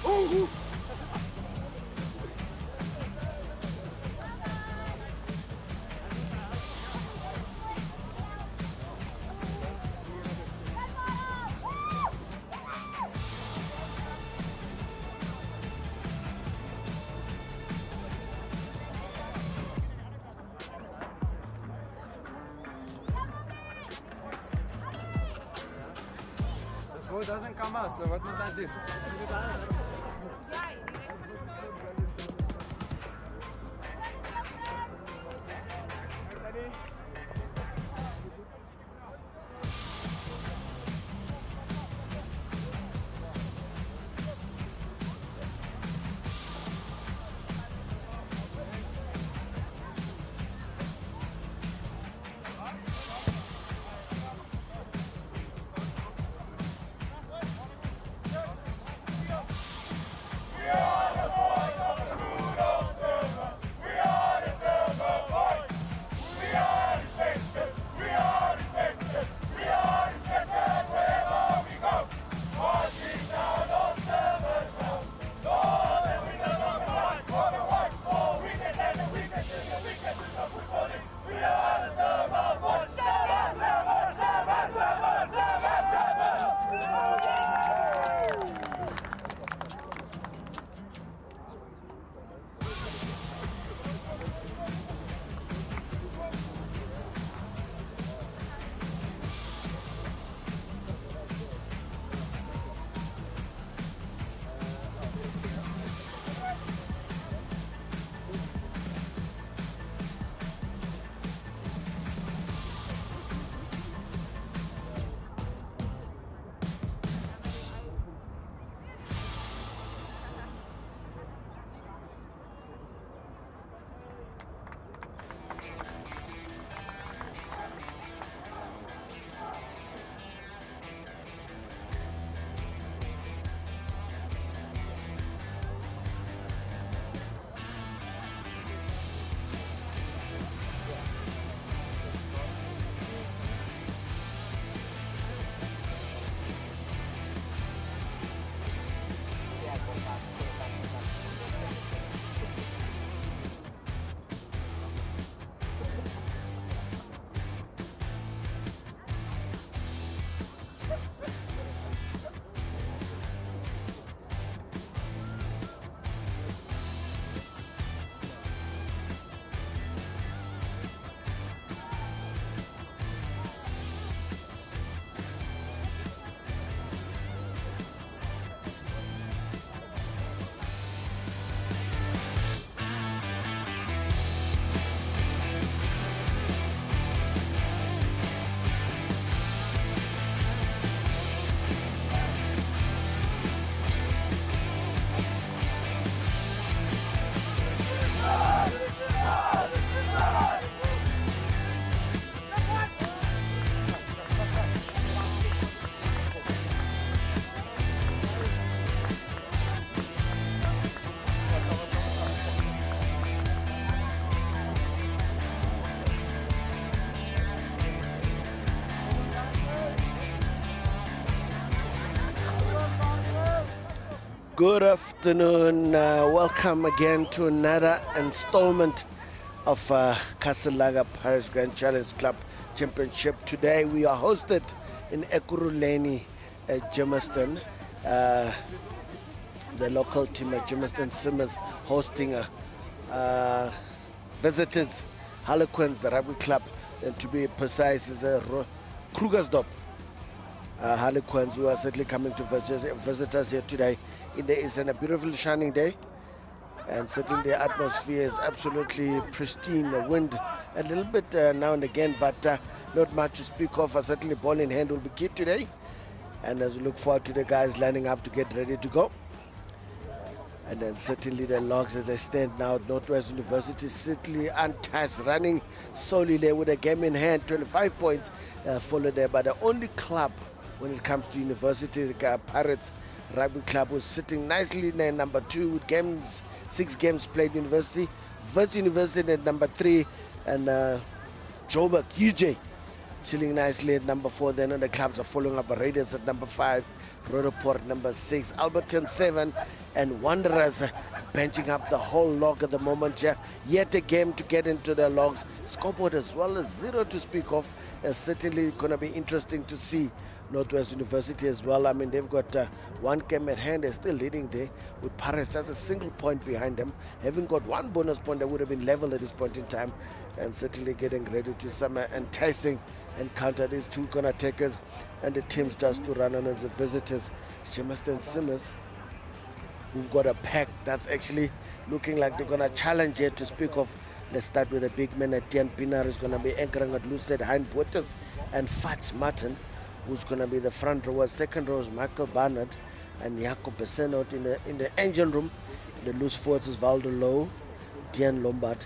The ball doesn't come out, so what must I do? Good afternoon. Welcome again to another installment of Casalaga Paris Grand Challenge Club Championship. Today we are hosted in Ekurhuleni, Germiston. The local team at Germiston Simmers hosting visitors, Harlequins, the rugby club, and to be precise is Krugersdorp. Harlequins who are certainly coming to visit us here today. It is a beautiful shining day, and certainly the atmosphere is absolutely pristine. The wind a little bit now and again, but not much to speak of. Certainly ball in hand will be key today, and as we look forward to the guys lining up to get ready to go. And then certainly the logs as they stand now at Northwest University, certainly untouched, running solely there with a game in hand, 25 points, followed there by the only club when it comes to university, the Pirates Rugby Club, was sitting nicely in number 2 with 6 games played. University, Wits University at number 3, and Joburg, UJ, chilling nicely at number 4. Then the clubs are following up. Raiders at number 5, Roodepoort number 6, Alberton 7, and Wanderers benching up the whole log at the moment here. Yet a game to get into the logs. Scoreboard as well as 0 to speak of. It's certainly going to be interesting to see Northwest University as well. I mean, they've got one game at hand. They're still leading there with Paris just a single point behind them. Having got one bonus point that would have been level at this point in time, and certainly getting ready to some enticing encounter. These two gonna takers and the teams just to run on as the visitors. Germiston Simmers, who've got a pack that's actually looking like they're gonna challenge here to speak of. Let's start with the big man. Etienne Pinar is gonna be anchoring at Lucid Hein Bottas and Fats Martin, who's going to be the front rower. Second row is Michael Barnard and Jacob Besenot in the engine room. The loose forwards is Valdo Lowe, Dian Lombard,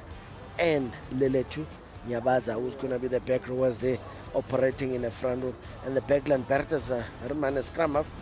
and Leletu Nyabaza, who's going to be the back rowers there operating in the front row. And the backline, Bertus Herman Scrum half,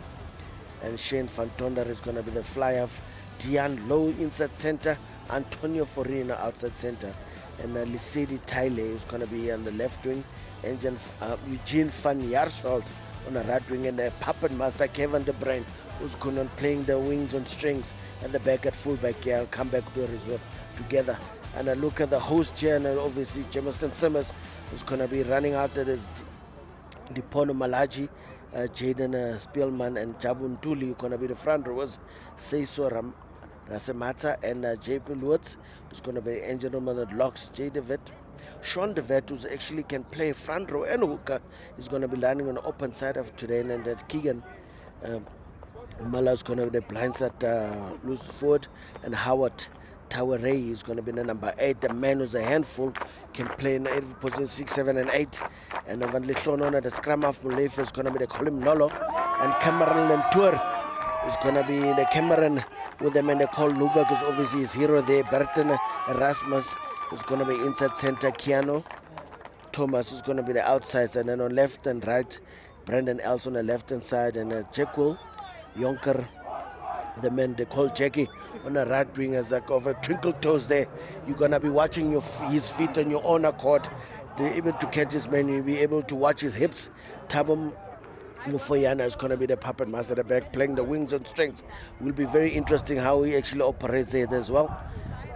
and Shane Fantonder is going to be the fly half. Dian Lowe inside center, Antonio Forino outside center, and Lisedi Taile is going to be on the left wing. Eugene van Jaarsveld on the right wing, and the puppet master Kevin De Bruin, who's going on playing the wings on strings at the back at fullback. Yeah, I'll come back to it as well together. And I look at the host here, and obviously Germiston Simmers, who's going to be running out there is Dipono Malaji, Jaden Spielman, and Jabun Tuli, who's going to be the front rowers. Seiso Rasemata and JP Lutz, who's going to be engine room on the locks. J. Devet. Sean Devet, who actually can play front row and hooker, is going to be landing on the open side of today. And that Keegan Mala is going to be the blind side loose forward, and Howard Taware is going to be the number 8. The man who's a handful, can play in every position 6, 7, and 8. And Van Lichlonon at the scrum half, Mulefa is going to be the Colin Nolo, and Cameron Lentour is going to be the Cameron with the man they call Luberg, is obviously his hero there. Berton Erasmus is going to be inside center. Keanu Thomas is going to be the outside, and then on left and right, Brendan Els on the left hand side, and Jekyll Yonker, the man they call Jackie, on the right wing as like over twinkle toes there. You're going to be watching his feet on your own accord. They're able to catch his man, you'll be able to watch his hips. Tabum Mufoyana is going to be the puppet master at the back, playing the wings on strings. Will be very interesting how he actually operates there as well.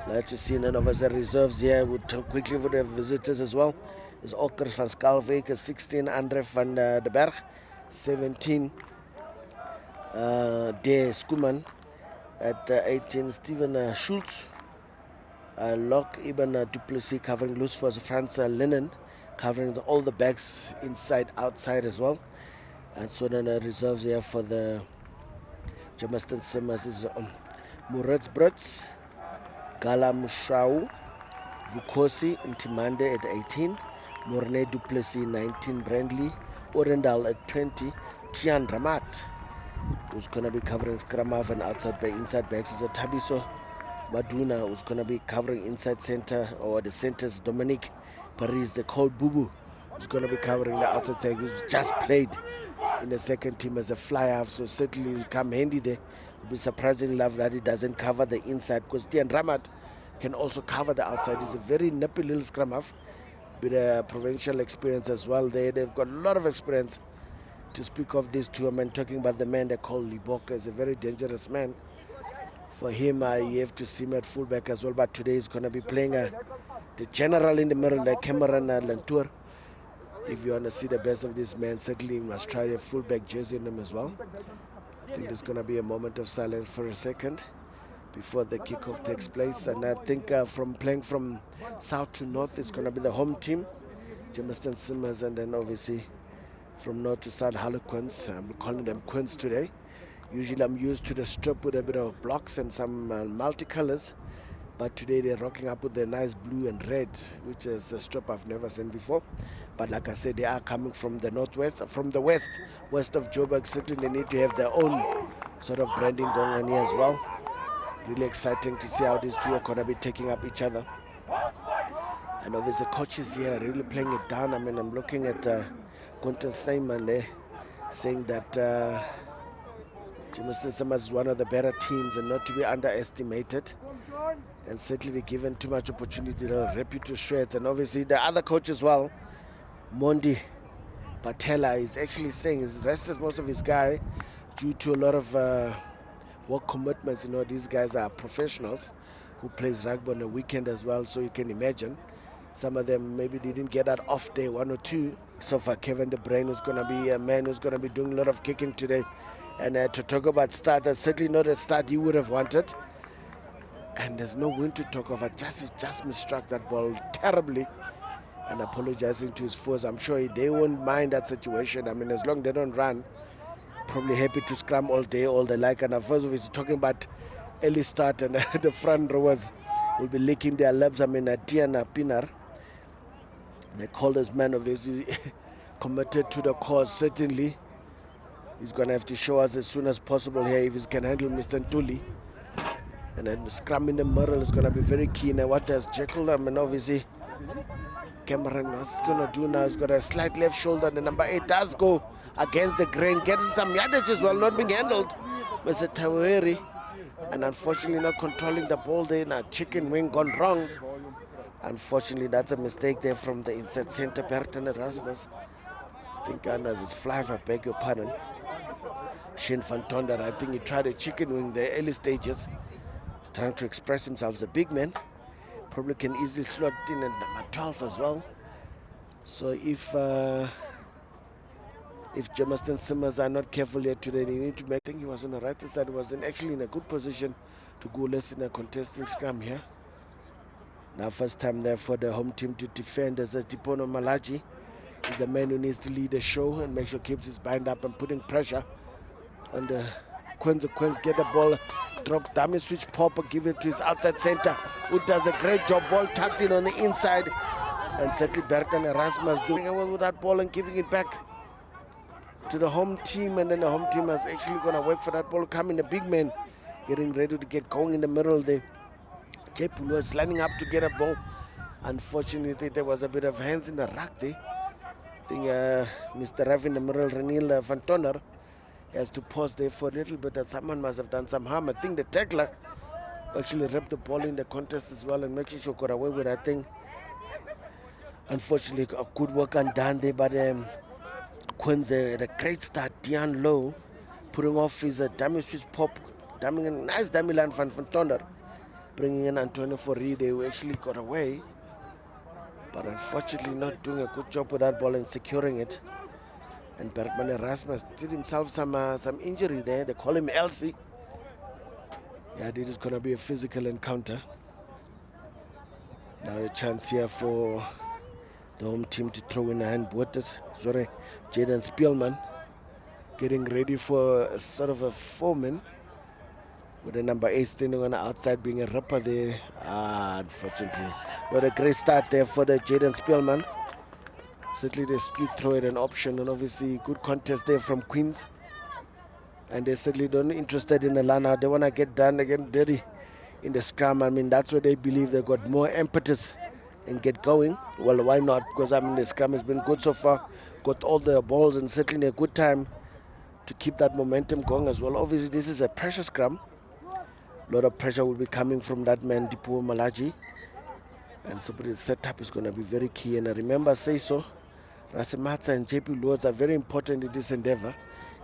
Let's just see none of us the reserves here. We'll talk quickly for the visitors as well. Is Oker van Skalvik, 16 Andre van de Berg, 17 De Skuman, at 18 Steven Schultz, Locke Ibn Duplessis covering loose for Franz Lennon, covering all the backs inside, outside as well. And so then reserves here for the Germiston Simmers is Muretz Brutz, Galam Shau, Vukosi Ntimande at 18, Morne Duplessis 19, Brandley Orendal at 20, Tian Ramat, who's going to be covering Skramav and outside by inside backs, is Tabiso Maduna, who's going to be covering inside center, or the centers Dominique Paris, the cold Bubu, who's going to be covering the outside side, who's just played in the second team as a fly-half, so certainly will come handy there. It'll be surprising love that he doesn't cover the inside, because Tian Ramat can also cover the outside. He's a very nippy little scrum half with a provincial experience as well there. They've got a lot of experience to speak of these two. I'm talking about the man they call Liboka. Is a very dangerous man. For him, you have to see him at fullback as well, but today he's going to be playing the general in the middle, like Cameron Lantour. If you want to see the best of this man, certainly you must try a fullback jersey in them as well. I think there's going to be a moment of silence for a second before the kickoff takes place. And I think from playing from south to north, it's going to be the home team, Germiston Simmers, and then obviously from north to south, Harlequins. I'm calling them Quins today. Usually I'm used to the strip with a bit of blocks and some multicolors, but today they're rocking up with the nice blue and red, which is a strip I've never seen before. But like I said, they are coming from the northwest, from the west of Joburg. Certainly they need to have their own sort of branding going on here as well. Really exciting to see how these two are going to be taking up each other. And obviously coaches here really playing it down. I mean, I'm looking at Quentin Simon there saying that Germiston Simmers is one of the better teams and not to be underestimated. And certainly given too much opportunity, they'll rip you to shreds. And obviously the other coach as well, Mondi Patella, is actually saying he's rested most of his guy due to a lot of work commitments. You know, these guys are professionals who plays rugby on the weekend as well, so you can imagine some of them maybe didn't get that off day, 1 or 2. So far, Kevin De Bruyne is going to be a man who's going to be doing a lot of kicking today. And to talk about starters, certainly not a start you would have wanted. And there's no win to talk of. Just misstruck that ball terribly. And apologizing to his foes. I'm sure they won't mind that situation. I mean, as long as they don't run, probably happy to scrum all day, all they like. And first of all, he's talking about early start, and the front rowers will be licking their lips. I mean, Tiana Pinar, they call this man obviously committed to the cause. Certainly, he's going to have to show us as soon as possible here if he can handle Mr. Ntuli. And then scrum in the middle is going to be very key. Now, what does Jekyll? I mean, obviously, Cameron, what's he going to do now? He's got a slight left shoulder. The number 8 does go against the grain, getting some yardage as well, not being handled. Mr. Taweri, and unfortunately not controlling the ball there. Now, chicken wing gone wrong. Unfortunately, that's a mistake there from the inside center, Bertrand Erasmus. I think under this fly, I beg your pardon. Shane Van Tonder, I think he tried a chicken wing there, early stages. Trying to express himself as a big man. Probably can easily slot in at number 12 as well. So if Germiston Simmers are not careful here today, they need to make. I think he was on the right side, was actually in a good position to go less in a contesting scrum here. Now first time there for the home team to defend as Tipono Malachi. He's a man who needs to lead the show and make sure he keeps his bind up and putting pressure on the Quins. Get the ball, drop, dummy switch, pop, give it to his outside center, who does a great job, ball tucked in on the inside. And certainly Bertrand Erasmus doing well with that ball and giving it back to the home team. And then the home team is actually going to work for that ball coming. The big man getting ready to get going in the middle there. Jepul was lining up to get a ball. Unfortunately, there was a bit of hands in the rack there. I think Mr. Rav in the middle, Renil Van Tonner, has to pause there for a little bit, as someone must have done some harm. I think the tackler actually ripped the ball in the contest as well and making sure got away with that thing. Unfortunately, a good work undone there, but Quins had a great start. Dion Lowe putting off his dummy switch pop, dumbing a nice dummy line Van Tonner, bringing in Antonio Foride, who actually got away, but unfortunately not doing a good job with that ball and securing it. And Bertrand Erasmus did himself some injury there. They call him Elsie. Yeah, this is going to be a physical encounter. Now a chance here for the home team to throw in a hand. Jaden Spielman getting ready for a sort of a foreman with the number 8 standing on the outside being a ripper there. Unfortunately, not a great start there for the Jaden Spielman. Certainly they split throw it an option, and obviously good contest there from Queens. And they certainly don't interested in the line out. They want to get done again dirty in the scrum. I mean, that's what they believe. They got more impetus and get going. Well, why not? Because I mean, the scrum has been good so far. Got all the balls and certainly a good time to keep that momentum going as well. Obviously, this is a pressure scrum. A lot of pressure will be coming from that man, Dipo Malachi. And so the setup is going to be very key. And I remember, say so, Rasematsa and JP Lords are very important in this endeavor.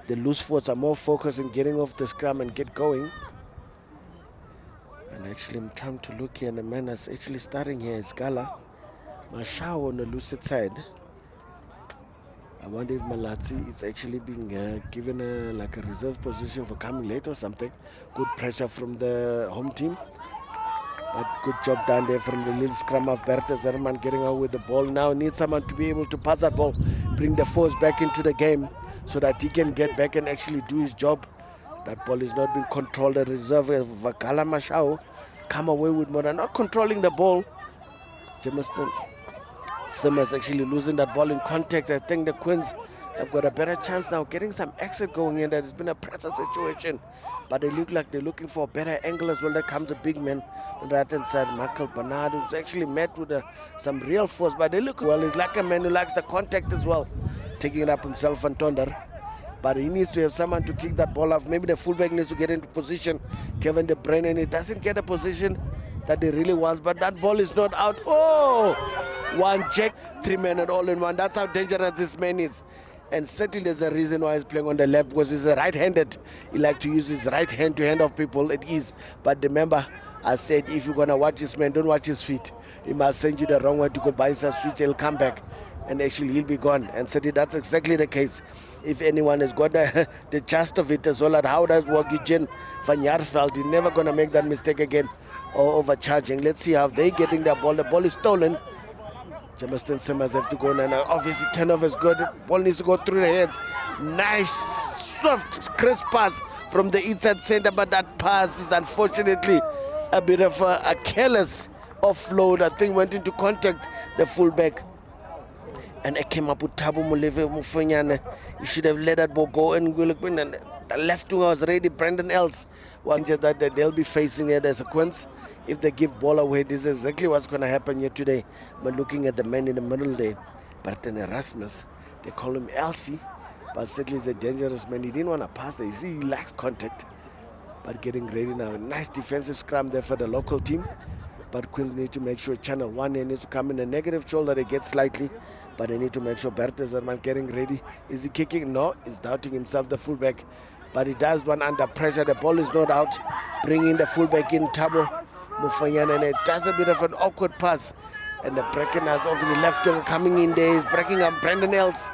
The loose forwards are more focused in getting off the scrum and get going. And actually, I'm trying to look here, and the man that's actually starting here is Gala Mashao on the lucid side. I wonder if Malatsi is actually being given like a reserve position for coming late or something. Good pressure from the home team. But good job done there from the little scrum of Bertha Zerman getting out with the ball. Now needs someone to be able to pass that ball, bring the force back into the game so that he can get back and actually do his job. That ball is not being controlled. The reserve of Vakala Mashao come away with more than not controlling the ball. Germiston Simmers actually losing that ball in contact. I think the Quins have got a better chance now getting some exit going in. That has been a pressure situation, but they look like they're looking for a better angle as well. There comes a big man on the right hand side, Michael Bernard, who's actually met with some real force, but they look well. He's like a man who likes the contact as well, taking it up himself and Tonder. But he needs to have someone to kick that ball off. Maybe the fullback needs to get into position, Kevin De Bruyne, and he doesn't get a position that he really wants, but that ball is not out. Oh! One check, 3 men and all in one. That's how dangerous this man is. And certainly there's a reason why he's playing on the left, because he's a right-handed. He likes to use his right hand to hand off people at ease. But remember, I said if you're going to watch this man, don't watch his feet. He must send you the wrong way to go buy some switch, he'll come back. And actually he'll be gone. And certainly that's exactly the case. If anyone has got the gist of it as well, at how does work, Eugene van Jaarsveld, he's never going to make that mistake again or overcharging. Let's see how they getting the ball. The ball is stolen. Germiston Simmers have to go, and obviously turnover is good. Ball needs to go through the heads. Nice, soft, crisp pass from the inside center, but that pass is unfortunately a bit of a careless offload. I think went into contact, the fullback. And it came up with Thabo Molefe Mufonyane. You should have let that ball go, and the left winger was ready, Brandon Else. One just that they'll be facing here the sequence. If they give ball away, this is exactly what's going to happen here today. But looking at the man in the middle there, Barton Erasmus, they call him Elsie, but certainly he's a dangerous man. He didn't want to pass there. You see, he lacks contact. But getting ready now. Nice defensive scrum there for the local team. But Queens need to make sure Channel 1 needs to come in a negative shoulder. They get slightly. But they need to make sure Bertezerman getting ready. Is he kicking? No, he's doubting himself, the fullback. But he does one under pressure. The ball is not out. Bringing the fullback in, Thabo Mufonyane, and it does a bit of an awkward pass. And the breaking out of the left wing coming in there is breaking up Brandon Else.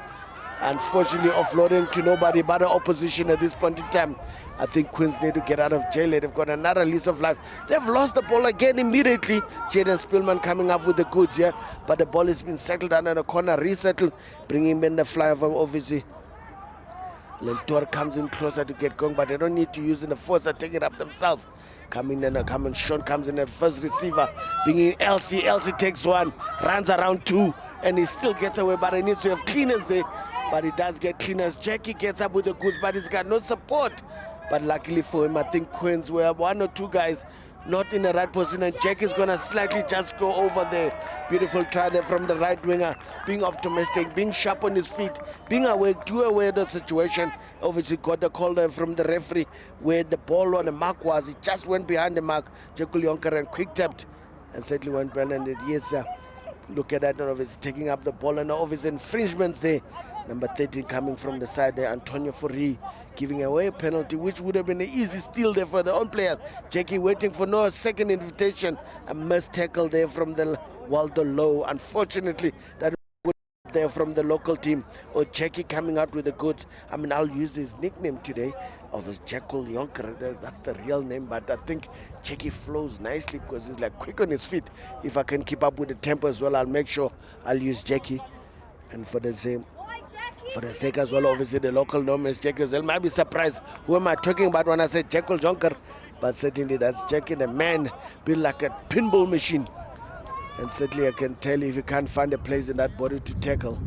Unfortunately, offloading to nobody but the opposition at this point in time. I think Queens need to get out of jail. They've got another lease of life. They've lost the ball again immediately. Jaden Spielman coming up with the goods here. But the ball has been settled down in the corner, resettled, bringing in the flyover, obviously. Lentor comes in closer to get going, but they don't need to use the force. They take it up themselves. Coming in, Sean comes in at first receiver, bringing Elsie. Elsie takes one, runs around two, and he still gets away, but he needs to have cleaners there. But he does get cleaners. Jackie gets up with the goods, but he's got no support. But luckily for him, I think Queens were one or two guys not in the right position, and Jackie's going to slightly just go over there. Beautiful try there from the right winger, being optimistic, being sharp on his feet, being aware, too aware of the situation. Obviously got the call there from the referee where the ball on the mark was. He just went behind the mark, Jekyll Yonker, and quick tapped, and certainly went well. And yes, sir. Look at that, and obviously taking up the ball, and obviously infringements there. Number 13 coming from the side there, Antonio Fourie, giving away a penalty, which would have been an easy steal there for the own players. Jackie waiting for no second invitation. A missed tackle there from the Waldo Low. Unfortunately, that would be there from the local team. Or Jackie coming out with the goods. I mean, I'll use his nickname today. Although Jekyll Yonker, that's the real name. But I think Jackie flows nicely because he's like quick on his feet. If I can keep up with the tempo as well, I'll make sure I'll use Jackie. And for the sake as well, obviously the local name is Jackie as well. Might be surprised who am I talking about when I say Jekyll Jonker, but certainly that's Jackie, the man built like a pinball machine. And certainly I can tell you, if you can't find a place in that body to tackle,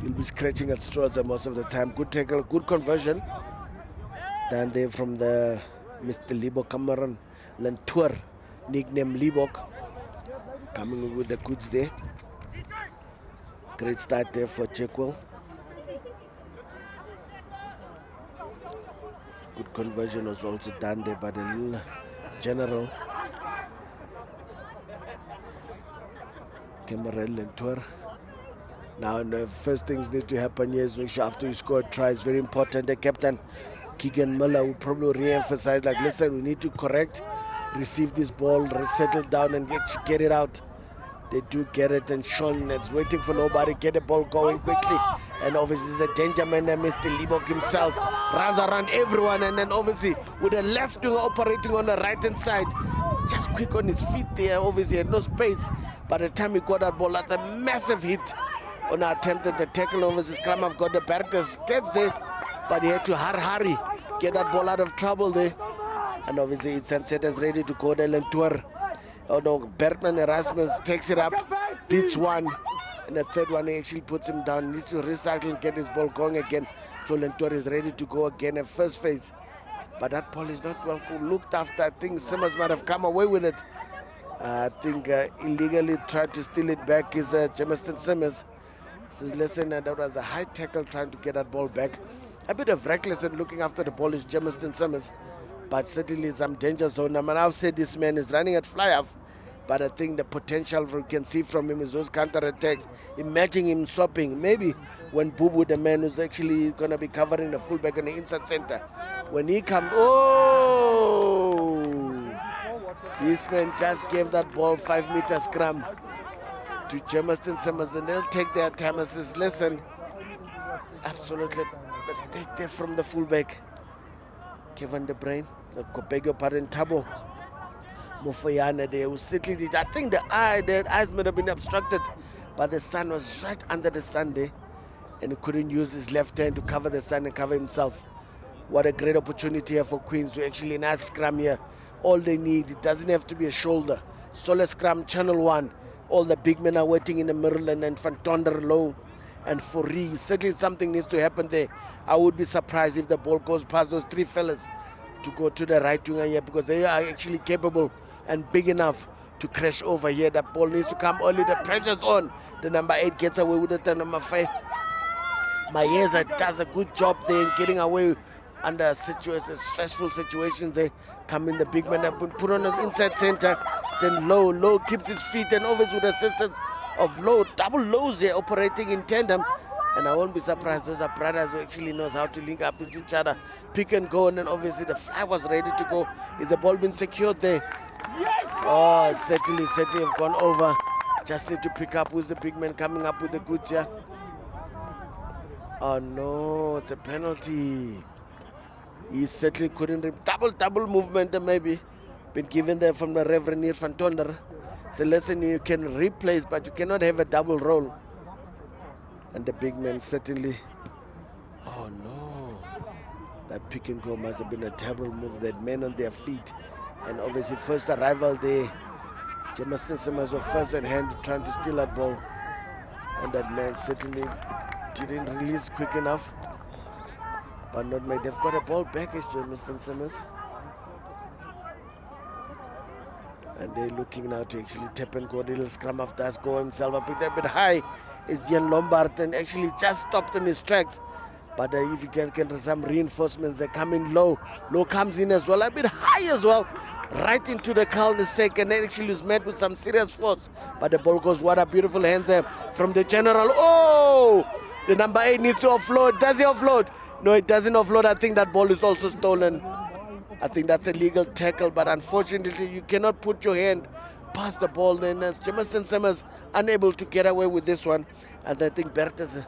you'll be scratching at straws most of the time. Good tackle, good conversion. Down there from the Mr. Libo Cameron Lentour, nickname Libok, coming with the goods there. Great start there for Jekyll. Good conversion was also done there by the little general Cameron Lentour. Now the first things need to happen here is make sure after you score a try, it's very important. The captain Keegan Miller will probably re-emphasize, like, listen, we need to correct, receive this ball, settle down and get it out. They do get it, and Sean is waiting for nobody, get the ball going quickly. And obviously it's a danger man there, Mr. Libok himself. Runs around everyone, and then obviously with the left wing operating on the right hand side. Just quick on his feet there, obviously had no space. By the time he got that ball, that's a massive hit on an attempt at the tackle. Obviously Scrum have got the Berthes, gets there, but he had to hurry, get that ball out of trouble there. And obviously it's Sunset is ready to go there, Lentour. Oh no, Bertman Erasmus takes it up, beats one, and the third one he actually puts him down. Needs to recycle and get his ball going again. So Lentour is ready to go again at first phase. But that ball is not well looked after. I think Simmers might have come away with it. I think illegally tried to steal it back is Germiston Simmers. Says, listen, that was a high tackle trying to get that ball back. A bit of reckless and looking after the ball is Germiston Simmers. But certainly some danger zone. I mean, I've said this man is running at fly-off. But I think the potential we can see from him is those counter-attacks. Imagine him swapping. Maybe when Bubu, the man who's actually going to be covering the fullback on the inside center, when he comes, oh! This man just gave that ball 5-meter scrum to Germiston Summers, and they'll take their time and says, listen, absolutely mistake there from the fullback. Kevin De Bruyne, beg your pardon, Tabo Mofoyana there, who simply, I think the eyes might have been obstructed, but the sun was right under the sun there, and he couldn't use his left hand to cover the sun and cover himself. What a great opportunity here for Queens to actually nice scrum here. All they need, it doesn't have to be a shoulder. Solid scrum, channel 1. All the big men are waiting in the middle, and then Van Tonder low and Fourie. Certainly something needs to happen there. I would be surprised if the ball goes past those 3 fellas to go to the right winger here, because they are actually capable and big enough to crash over here. That ball needs to come early. The pressure's on. The number 8 gets away with it. The number 5, Mayeza, does a good job there in getting away under stressful situations. They come in, the big man have been put on his inside center. Then Low keeps his feet, and always with assistance of Low. Double Lows here operating in tandem. And I won't be surprised, those are brothers who actually knows how to link up with each other. Pick and go, and then obviously the fly was ready to go. Is the ball been secured there? Oh, certainly have gone over. Just need to pick up who's the big man coming up with the goods here. Oh no, it's a penalty. He certainly couldn't. Double movement maybe. Been given there from the Reverend Neer van Tonder. So listen, you can replace, but you cannot have a double roll. And the big man certainly. Oh no. That pick and go must have been a terrible move. That men on their feet. And obviously first arrival there. Germiston Summers were first at hand trying to steal that ball. And that man certainly didn't release quick enough. But not made. They've got a ball back as Germiston Summers. And they're looking now to actually tap and go. Little scrum of that go himself. I picked up a bit high. Is Jan Lombard, and actually just stopped in his tracks. But if you can get some reinforcements, they come in low. Low comes in as well. A bit high as well. Right into the cul-de-sac, and then actually is met with some serious force. But the ball goes, what a beautiful hands there from the general. Oh! The number 8 needs to offload. Does he offload? No, it doesn't offload. I think that ball is also stolen. I think that's a legal tackle, but unfortunately you cannot put your hand past the ball. Then as Germiston Summers unable to get away with this one. And I think Bertus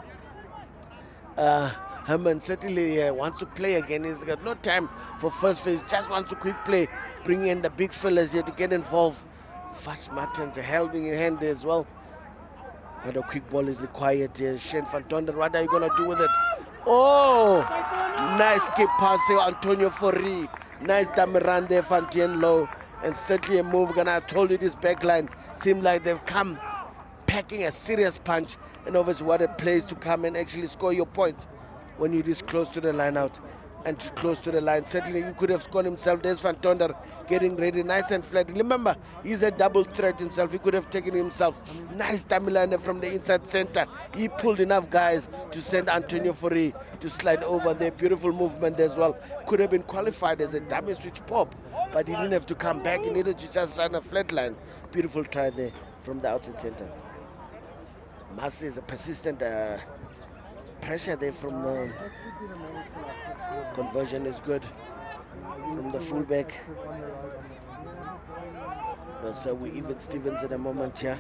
Herman certainly wants to play again. He's got no time for first phase, just wants to quick play, bring in the big fellas here to get involved. Fast Martins holding in hand there as well. And a quick ball is required here. Shane van Tonder, what are you going to do with it? Oh, nice skip pass to Antonio Fourie. Nice Damiran there, Fantien low. And certainly a move. And I told you this back line seemed like they've come packing a serious punch. And obviously what a place to come and actually score your points when you're this close to the line out. And close to the line. Certainly you could have scored himself. There's Van Tonder getting ready, nice and flat. Remember, he's a double threat himself. He could have taken himself. Nice Tamilana from the inside center. He pulled enough guys to send Antonio Fourie to slide over there. Beautiful movement as well. Could have been qualified as a dummy switch pop, but he didn't have to come back. He needed to just run a flat line. Beautiful try there from the outside center. Masi is a persistent pressure there from the conversion is good from the fullback. So we even Stevens at the moment here.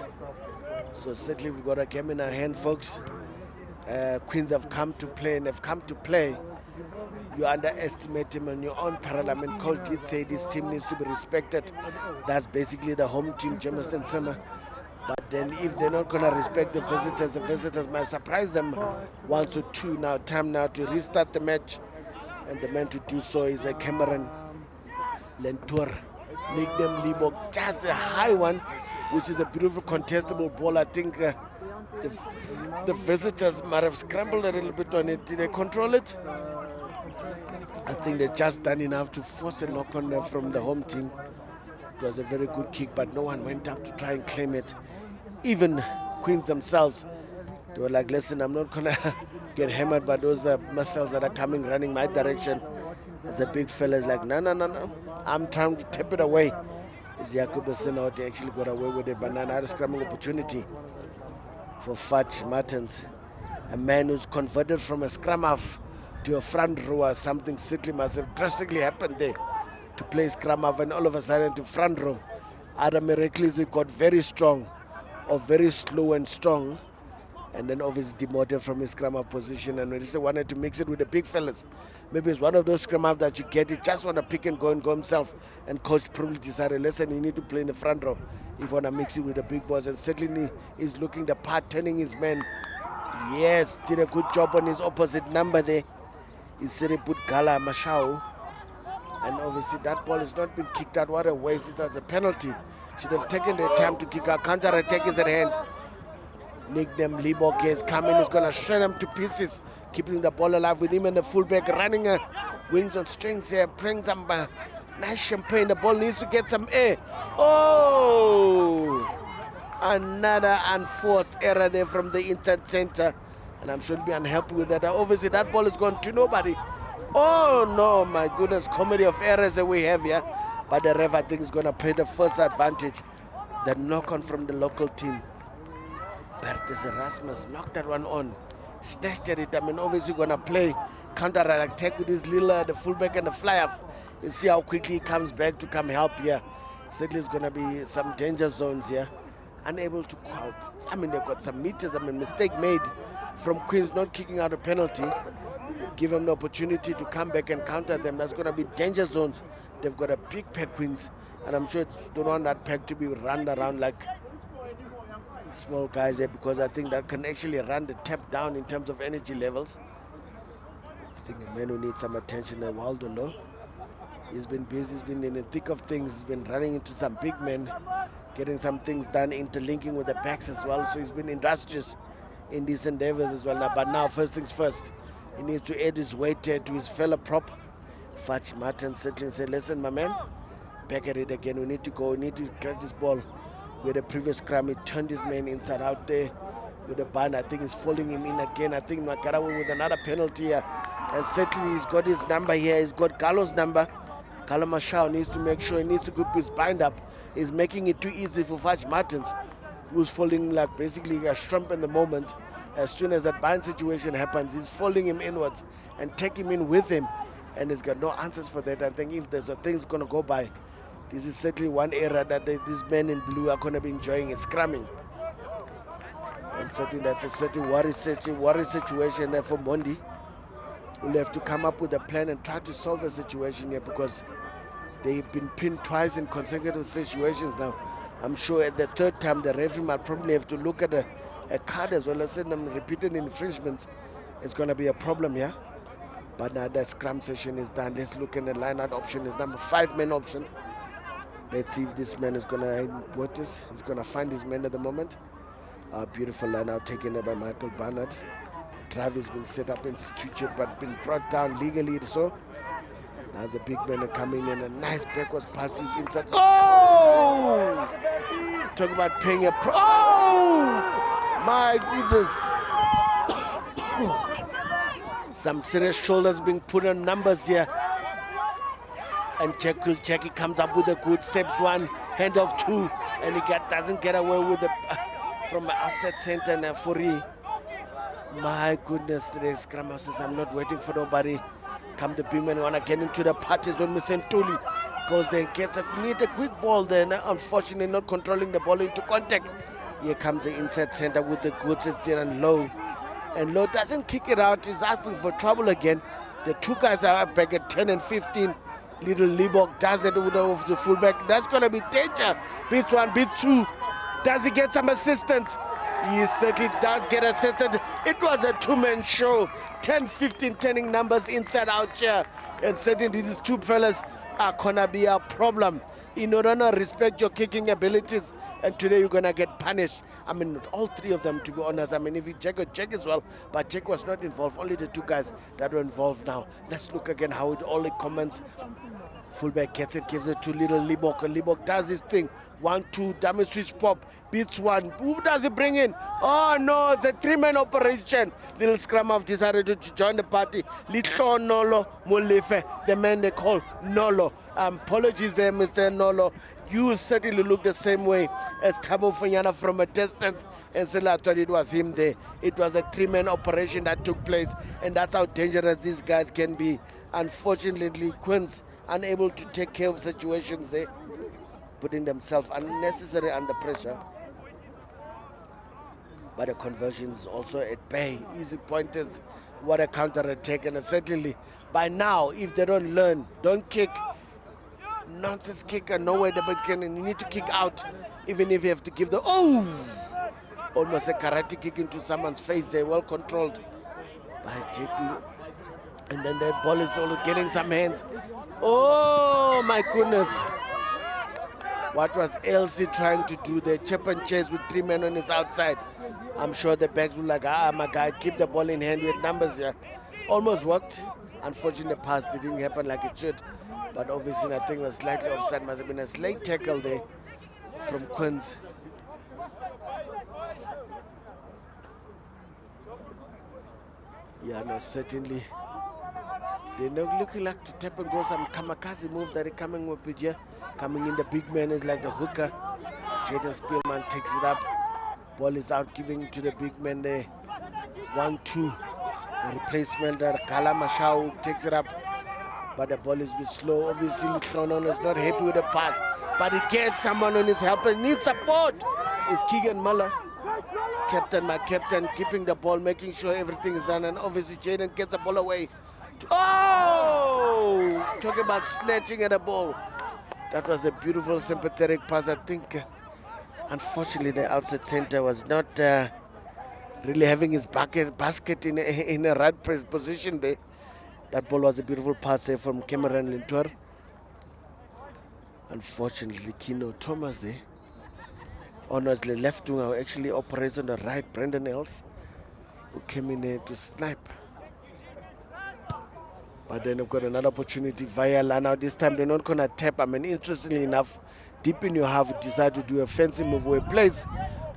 So certainly we've got a game in our hand, folks. Queens have come to play, and they've come to play. You underestimate him on your own parliament. Cole did say this team needs to be respected. That's basically the home team, Germiston Summer. But then if they're not going to respect the visitors might surprise them once or two. Now, time now to restart the match. And the man to do so is a Cameron Lentour. Nickname Libok. Just a high one, which is a beautiful contestable ball. I think the visitors might have scrambled a little bit on it. Did they control it? I think they just done enough to force a knock on there from the home team. It was a very good kick, but no one went up to try and claim it. Even Queens themselves, they were like, listen, I'm not going to get hammered by those muscles that are coming running my direction. As a big fella's like, no. I'm trying to tap it away. Jacob Senot actually got away with it, but now another scrumming opportunity for Fat Martins. A man who's converted from a scrum half to a front rower. Something simply must have drastically happened there to play scrum half and all of a sudden to front row. Either miraculously got very strong or very slow and strong, and then obviously demoted from his scrum half position and really wanted to mix it with the big fellas. Maybe it's one of those scrum half that you get, he just want to pick and go himself, and coach probably decided, listen, you need to play in the front row if you want to mix it with the big boys, and certainly he's looking the part, turning his men. Yes, did a good job on his opposite number there. He said he put Gala Mashao, and obviously that ball has not been kicked out. What a waste, it was a penalty. Should have taken the time to kick out. Counter attack is at hand. Nick them Libok is coming, he's gonna shred them to pieces, keeping the ball alive with him and the fullback running wings on strings here, playing some nice champagne. The ball needs to get some air. Oh, another unforced error there from the inside center, and I'm sure he'll be unhappy with that. Obviously that ball is gone to nobody. Oh no, my goodness, comedy of errors that we have here, but the ref I think is gonna pay the first advantage. The knock on from the local team. Bertus Erasmus knocked that one on, snatched at it. I mean, obviously going to play counter attack with his little the fullback and the fly off, and see how quickly he comes back to come help here. Certainly, it's going to be some danger zones here. Unable to go out. I mean, they've got some meters. I mean, mistake made from Queens not kicking out a penalty. Give them the opportunity to come back and counter them. That's going to be danger zones. They've got a big pack, Queens, and I'm sure don't want that pack to be run around like small guys there, because I think that can actually run the tap down in terms of energy levels. I think a man who needs some attention is Waldo Low. He's been busy, he's been in the thick of things, he's been running into some big men, getting some things done, interlinking with the backs as well. So he's been industrious in these endeavors as well. Now, but now, first things first, he needs to add his weight to his fellow prop. Fat Martin certainly said, listen, my man, back at it again. We need to go, we need to get this ball. With the previous scrum, he turned his man inside out there with the band. I think he's folding him in again. I think Makarawa with another penalty here. And certainly he's got his number here. He's got Carlos' number. Carlo Machao needs to make sure he needs to put his bind up. He's making it too easy for Fudge Martins, who's folding like basically a shrimp in the moment. As soon as that bind situation happens, he's folding him inwards and taking him in with him. And he's got no answers for that. I think if there's a thing's going to go by, this is certainly one area that these men in blue are going to be enjoying, is scrumming. And certainly that's a certain worry situation there for Mondi. We'll have to come up with a plan and try to solve the situation here, because they've been pinned twice in consecutive situations now. I'm sure at the third time the referee might probably have to look at a card as well as send them repeated infringements. It's going to be a problem here. But now the scrum session is done. Let's look at the line-out option. Is number 5-man option. Let's see if this man is going to what this. He's going to find his man at the moment. Beautiful line out taken there by Michael Barnard. Drive has been set up, instituted, but been brought down legally so. Now the big man are coming in. A nice backwards pass to his inside. Oh! Talk about paying a pro. Oh! My goodness. Some serious shoulders being put on numbers here. And Jackie comes up with a good steps one, hand off two, and he doesn't get away with it from outside center and Fori. My goodness, the scrum says, I'm not waiting for nobody. Come the big man, want to get into the parties when Misentuli goes there and gets a need a quick ball there. And unfortunately, not controlling the ball into contact. Here comes the inside center with the goods still and Low. And Low doesn't kick it out, he's asking for trouble again. The two guys are back at 10 and 15. Little Libok does it with the fullback. That's going to be danger. Beats one, beats two. Does he get some assistance? He certainly does get assistance. It was a two-man show. 10, 15 turning numbers inside out here. And certainly these two fellas are going to be a problem. In order to respect your kicking abilities. And today you're going to get punished. I mean, all three of them, to be honest. I mean, if you check as well. But Jack was not involved. Only the two guys that were involved now. Let's look again how it all comments. Fullback gets it, gives it to little Libok. And Libok does his thing. 1-2, dummy switch pop, beats one. Who does he bring in? Oh no, it's a three-man operation. Little Scrum have decided to join the party. Little Nolo Molefe, the man they call Nolo. Apologies there, Mr. Nolo. You certainly look the same way as Thabo Fanyana from a distance, and still I thought it was him there. It was a three-man operation that took place, and that's how dangerous these guys can be. Unfortunately, Quins unable to take care of situations there, putting themselves unnecessarily under pressure. But the conversion is also at bay. Easy pointers, what a counter-attack, and certainly by now, if they don't learn, don't kick, nonsense kicker, nowhere the can, and you need to kick out, even if you have to give the, almost a karate kick into someone's face. They're well controlled by JP. And then that ball is also getting some hands. Oh my goodness. What was LC trying to do there? Chip and chase with three men on his outside. I'm sure the backs were like, my guy, keep the ball in hand with numbers here. Almost worked. Unfortunately, the pass didn't happen like it should. But obviously, I think it was slightly offside. Must have been a slight tackle there from Quins. Yeah, no, certainly. They're not looking like to tap and go some kamikaze move that they're coming with here. Coming in, the big man is like the hooker. Jaden Spielman takes it up. Ball is out, giving to the big man there. 1-2. The replacement there, Kala Mashau takes it up. But the ball is a bit slow. Obviously, Klonon is not happy with the pass. But he gets someone on his help and needs support. It's Keegan Muller. My captain, keeping the ball, making sure everything is done. And obviously, Jaden gets the ball away. Oh! Talking about snatching at the ball. That was a beautiful, sympathetic pass. I think, unfortunately, the outside center was not really having his basket in a right position there. That ball was a beautiful pass there from Cameron Lintor. Unfortunately, Kino Thomas there. Honestly, left winger actually operates on the right, Brendan Ells, who came in there to snipe. But then we've got another opportunity via Lana. This time they're not going to tap. I mean, interestingly enough, deep in your half, you decide to do a fancy move or a place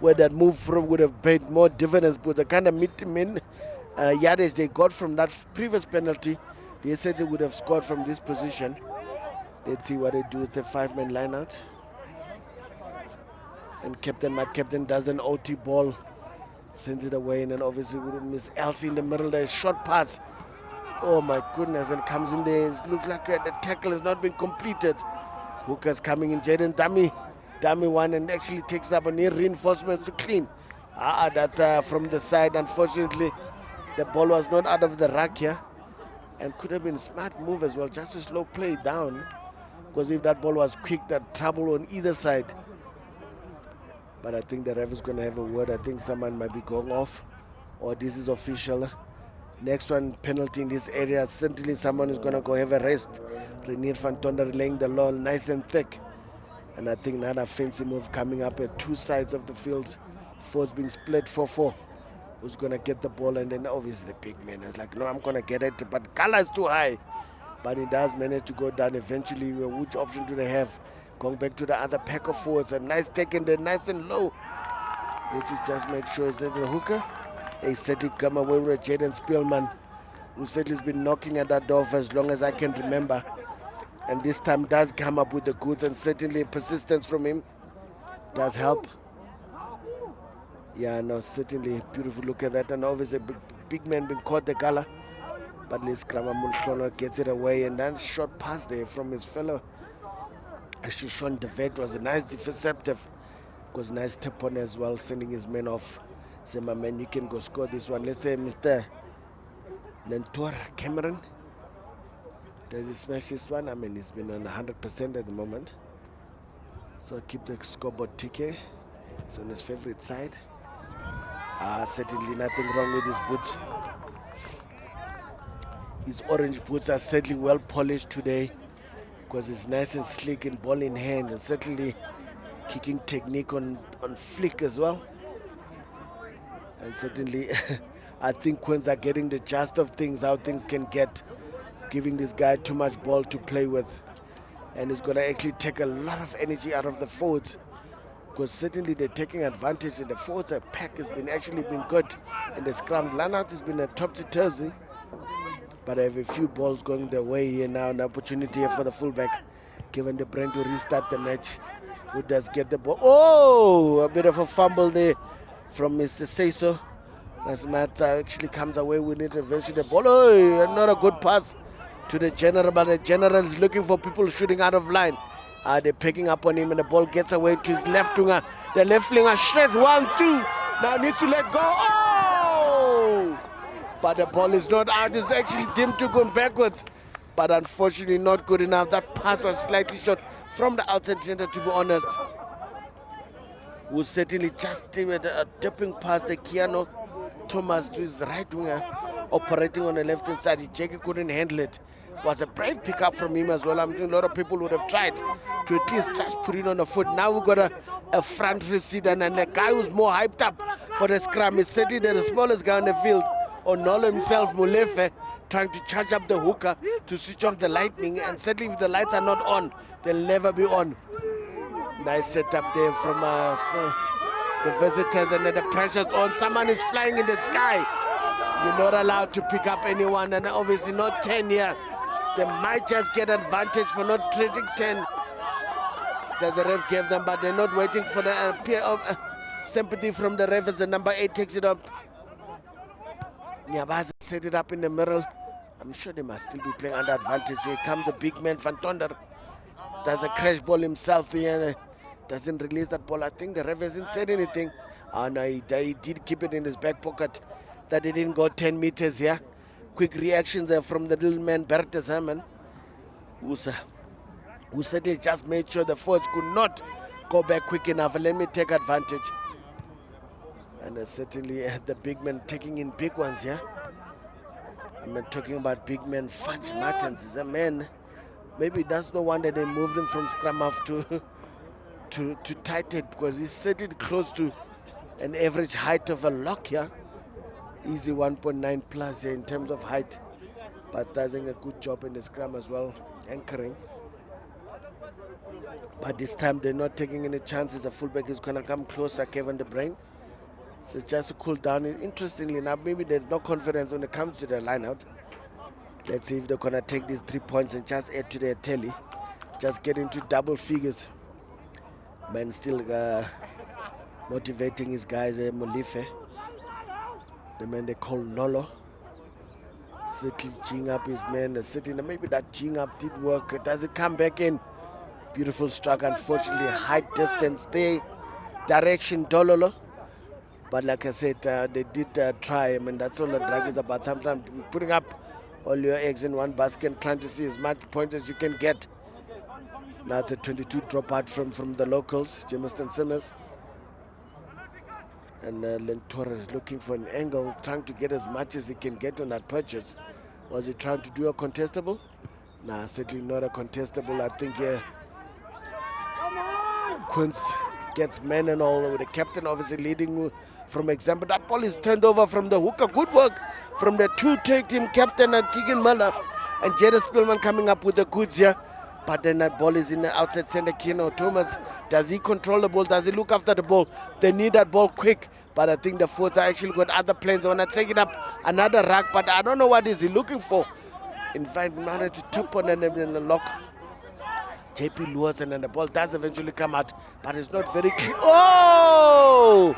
where that move from would have paid more dividends. But the kind of yardage they got from that previous penalty, they said they would have scored from this position. Let's see what they do. It's a five-man line-out. And my captain does an OT ball, sends it away, and then obviously we miss Elsie in the middle there. Short pass. Oh my goodness, and comes in there. It looks like the tackle has not been completed. Hooker's coming in. Jaden dummy one, and actually takes up a near reinforcement to clean. That's from the side. Unfortunately, the ball was not out of the rack here, and could have been a smart move as well, just to slow play down. Because if that ball was quick, that trouble on either side. But I think the ref is going to have a word. I think someone might be going off, or this is official. Next one, penalty in this area. Certainly someone is going to go have a rest. Renier van Tonder laying the law nice and thick. And I think another fancy move coming up at two sides of the field. Four's being split 4-4. Who's going to get the ball? And then obviously the big man is like, no, I'm going to get it. But Kala is too high. But he does manage to go down eventually. Which option do they have? Going back to the other pack of forwards. A nice take in there, nice and low. Need to just make sure it's the hooker. He said he come away with Jaden Spielman, who said he's been knocking at that door for as long as I can remember. And this time does come up with the goods, and certainly persistence from him does help. Yeah, no, certainly beautiful look at that. And obviously big man being caught the color. But Liz Kramamulkono gets it away, and then short pass there from his fellow. Actually, Sean DeVet was a nice deceptive. Was nice tip on as well, sending his men off. Say, my man, you can go score this one. Let's say Mr. Lentor Cameron. Does he smash this one? I mean, he's been on 100% at the moment. So keep the scoreboard ticking. It's on his favorite side. Certainly nothing wrong with his boots. His orange boots are certainly well polished today, because it's nice and sleek and ball in hand, and certainly kicking technique on flick as well. And certainly I think Quins are getting the gist of things, how things can get, giving this guy too much ball to play with. And it's going to actually take a lot of energy out of the forwards because certainly they're taking advantage, and the forwards pack has been actually been good in the scrum. Line-out has been a topsy-turvy, but I have a few balls going their way here now. An opportunity here for the fullback, given the brain to restart the match. Who does get the ball? Oh, a bit of a fumble there from Mr. Seiso. As Matt actually comes away with it eventually. The ball, oh, not a good pass to the general, but the general is looking for people shooting out of line. They're picking up on him, and the ball gets away to his left winger. The left winger shreds 1-2. Now needs to let go. Oh! But the ball is not out. It's actually Dim to going backwards. But unfortunately not good enough. That pass was slightly short from the outside center, to be honest. Who certainly just did a dipping pass the Keanu Thomas to his right winger, operating on the left hand side. Jackie couldn't handle it. Was a brave pickup from him as well. I'm sure a lot of people would have tried to at least just put it on the foot. Now we've got a front receiver, and the guy who's more hyped up for the scrum is certainly the smallest guy on the field, Onolo himself, Mulefe, trying to charge up the hooker to switch off the lightning, and certainly if the lights are not on, they'll never be on. Nice setup there from the visitors, and then the pressure's on. Someone is flying in the sky. You're not allowed to pick up anyone, and obviously not 10 here. They might just get advantage for not trading 10. There's a ref gave them, but they're not waiting for the peer of sympathy from the ref as the number 8 takes it up. Nyabazi set it up in the middle. I'm sure they must still be playing under advantage. Here comes the big man, Van Tonder. Does a crash ball himself here. Doesn't release that ball. I think the ref hasn't said anything. Oh no, he did keep it in his back pocket. That he didn't go 10 meters here. Quick reactions there from the little man, Bertes Hammond, who certainly just made sure the forwards could not go back quick enough. And let me take advantage. And certainly the big man taking in big ones here. I'm talking about big man Fudge Martins. Is a man. Maybe that's no wonder they moved him from scrum half to tight end, because he's certainly close to an average height of a lock here. Easy 1.9 plus here in terms of height, but doing a good job in the scrum as well, anchoring. But this time they're not taking any chances. The fullback is going to come closer, Kevin De Bruyne. So just to cool down. Interestingly enough, maybe there's no confidence when it comes to the line-out. Let's see if they're going to take these 3 points and just add to their tally. Just get into double figures. Man still motivating his guys, Molife. The man they call Nolo. Certainly geeing up his men. Maybe that geeing up did work. Does it come back in? Beautiful struck. Unfortunately, high distance there. Direction Dololo. But like I said, they did try. I mean, that's all the drag is about. Sometimes putting up all your eggs in one basket, trying to see as much points as you can get. Now it's a 22 dropout from the locals, Germiston Simmers. And Lentora is looking for an angle, trying to get as much as he can get on that purchase. Was he trying to do a contestable? Nah, certainly not a contestable. I think Quince gets men and all, with the captain obviously leading from example. That ball is turned over from the hooker. Good work from the two-team captain and Keegan Muller. And Jada Spillman coming up with the goods here. But then that ball is in the outside center. Kino Thomas, does he control the ball? Does he look after the ball? They need that ball quick. But I think the forwards are actually got other plans. I want to take it up another rack, but I don't know what is he looking for. In fact, managed to tap on and then the lock. JP lures, and then the ball does eventually come out, but it's not very clear. Oh!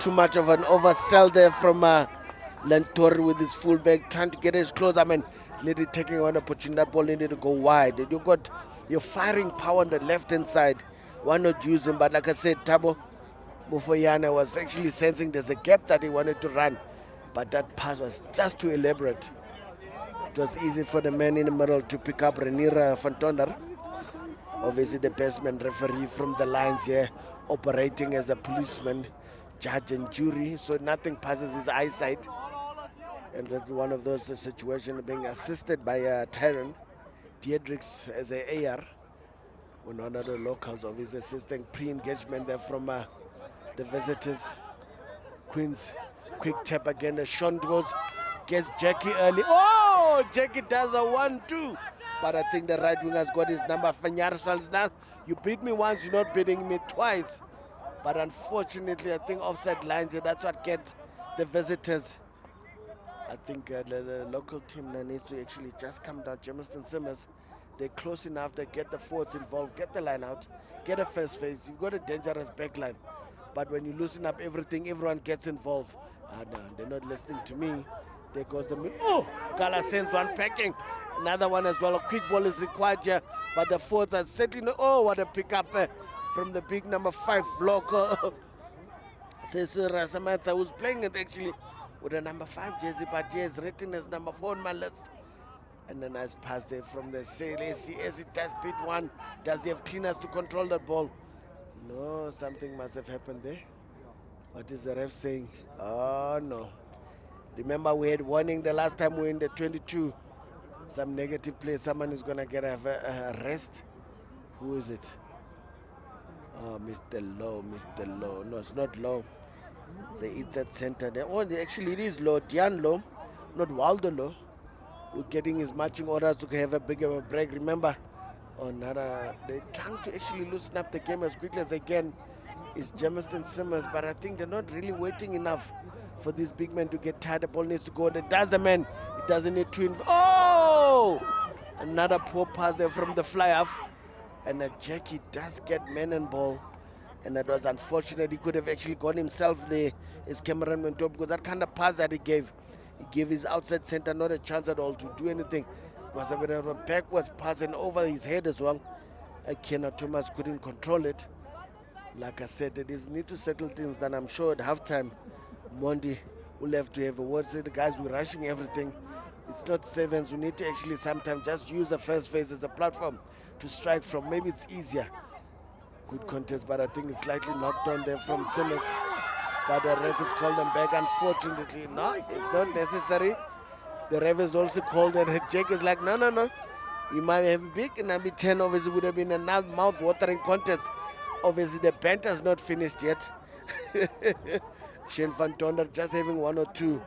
Too much of an oversell there from Lentor with his fullback, trying to get his close. I mean, literally taking one opportunity. That ball needed to go wide. You got your firing power on the left-hand side. Why not use him? But like I said, Thabo Mofoyana was actually sensing there's a gap that he wanted to run, but that pass was just too elaborate. It was easy for the man in the middle to pick up Renira Fantonder. Obviously the best man referee from the lines here, operating as a policeman, judge and jury, so nothing passes his eyesight. And that's one of those situations, being assisted by Tyron Diedrichs as an AR. One of the locals of his assisting pre-engagement there from the visitors. Queens, quick tap again. The Sean goes, gets Jackie early. Oh, Jackie does a 1-2. But I think the right winger's got his number. Fanyar now, you beat me once, you're not beating me twice. But unfortunately, I think offside lines, that's what gets the visitors. I think the local team needs to actually just come down. Germiston Simmers, they're close enough. They get the forwards involved, get the line out, get a first phase. You've got a dangerous back line. But when you loosen up everything, everyone gets involved. No, they're not listening to me. There goes the... Oh! Gala sends one packing. Another one as well. A quick ball is required here. But the forwards are settling... Oh, what a pickup from the big number 5 blocker. Sesu Rasamatsa, who's playing it actually with a number 5 jersey, but he is written as number 4 on my list. And a nice pass there from the sail. As he does beat one. Does he have cleaners to control that ball? No, something must have happened there. What is the ref saying? Oh, no. Remember, we had warning the last time we were in the 22. Some negative play. Someone is going to get a rest. Who is it? Oh, Mr. Low, Mr. Low. No, it's not Low. It's at center there. Oh, actually, it is Low. Dian Low, not Waldo Low. We're getting his marching orders to have a big of a break. Remember, they're trying to actually loosen up the game as quickly as they can. It's Germiston Simmers, but I think they're not really waiting enough for these big men to get tired. The ball needs to go. It does the man. It doesn't need to. Oh! Another poor pass there from the fly-off. And Jackie does get man and ball. And that was unfortunate. He could have actually got himself there as Cameron went up, because that kind of pass that he gave his outside center not a chance at all to do anything. It was a bit of a backwards pass and over his head as well. Kenna Thomas couldn't control it. Like I said, they need to settle things. Then I'm sure at halftime, Mondi will have to have a word. Say the guys, we're rushing everything. It's not sevens. We need to actually sometimes just use the first phase as a platform to strike from. Maybe it's easier. Good contest, but I think it's slightly knocked on there from Simmers. But the ref has called them back, unfortunately. No, it's not necessary. The ref has also called, and Jake is like, no. You might have big, and number 10 obviously would have been a mouth-watering contest. Obviously, the banter's not finished yet. Shane van Tonder just having 1 or 2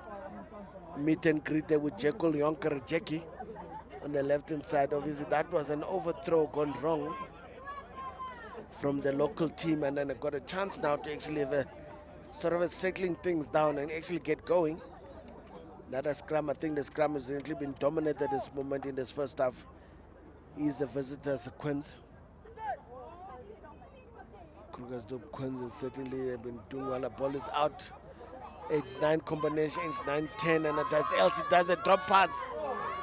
meet and greet there with Jekyll Yonker Jackie on the left-hand side. Obviously, that was an overthrow gone wrong from the local team, and then I got a chance now to actually have a sort of a settling things down and actually get going. Another scrum. I think the scrum has actually been dominated at this moment in this first half. Is the visitors Quins. Krugersdorp Quins is certainly been doing well. The ball is out. 8-9 combination, 9-10, and it does Elsie does a drop pass.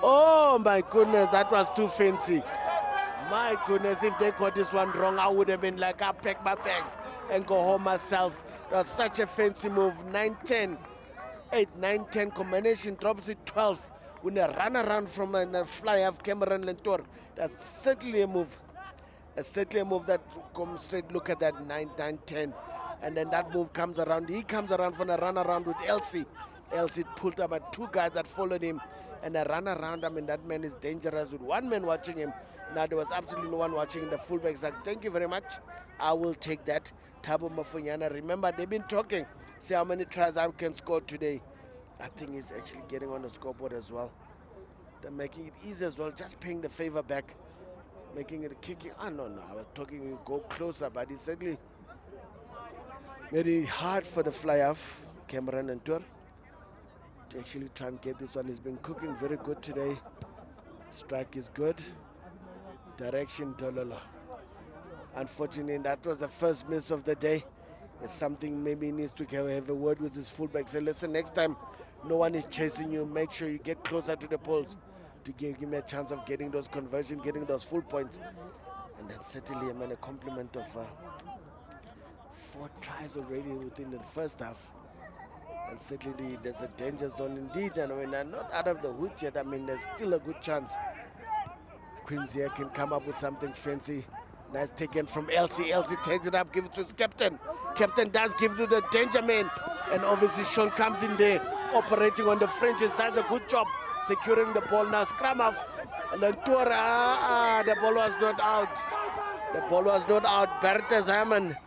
Oh my goodness, that was too fancy. My goodness, if they got this one wrong, I would have been like, I'll pack my bag and go home myself. It was such a fancy move. 9-10. 8-9-10 combination drops it 12. When they run around from a fly of Cameron Lentor, that's certainly a move. Certainly a move that comes straight. Look at that 9-10. And then that move comes around. He comes around for a run around with Elsie. Elsie pulled up at 2 guys that followed him. And a run around. I mean, that man is dangerous with 1 man watching him. Now there was absolutely no one watching. The fullbacks like, thank you very much. I will take that. Thabo Mafunyana. Remember, they've been talking. See how many tries I can score today. I think he's actually getting on the scoreboard as well. They're making it easy as well. Just paying the favor back. Making it a kicking. Oh, no. I was talking you go closer, but he certainly made it hard for the fly-off, Cameron and Tour, to actually try and get this one. He's been cooking very good today. Strike is good. Direction, Dololo. Unfortunately, that was the first miss of the day. It's something maybe he needs to have a word with his fullback. Say, listen, next time, no one is chasing you. Make sure you get closer to the poles to give him a chance of getting those conversions, getting those full points. And then certainly, I mean, a compliment of 4 tries already within the first half. And certainly, there's a danger zone indeed. And when they're not out of the hood yet, I mean, there's still a good chance Queens here can come up with something fancy. Nice taken from Elsie. Elsie takes it up, gives it to his captain. Captain does give it to the danger man. And obviously Sean comes in there, operating on the fringes, does a good job securing the ball. Now scrum off. And then Tura, the ball was not out. The ball was not out. Bertes Hammond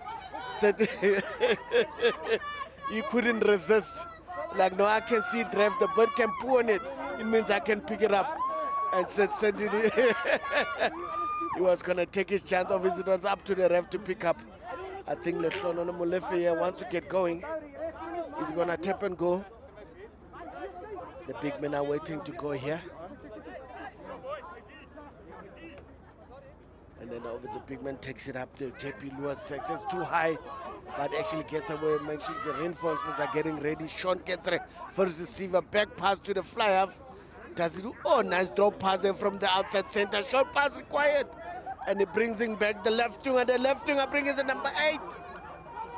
said he couldn't resist. Like, no, I can see drive. The bird can poo on it. It means I can pick it up. And said he was going to take his chance. Obviously, it was up to the ref to pick up. I think Lehlono Molefe here wants to get going. He's going to tap and go. The big men are waiting to go here. And then over the big man takes it up. The JP Lewis just too high, but actually gets away. Makes sure the reinforcements are getting ready. Sean gets ready. First receiver, back pass to the fly half. Does it? Oh, nice drop pass there from the outside center. Short pass required. And he brings him back the left wing, and the left winger brings the number 8.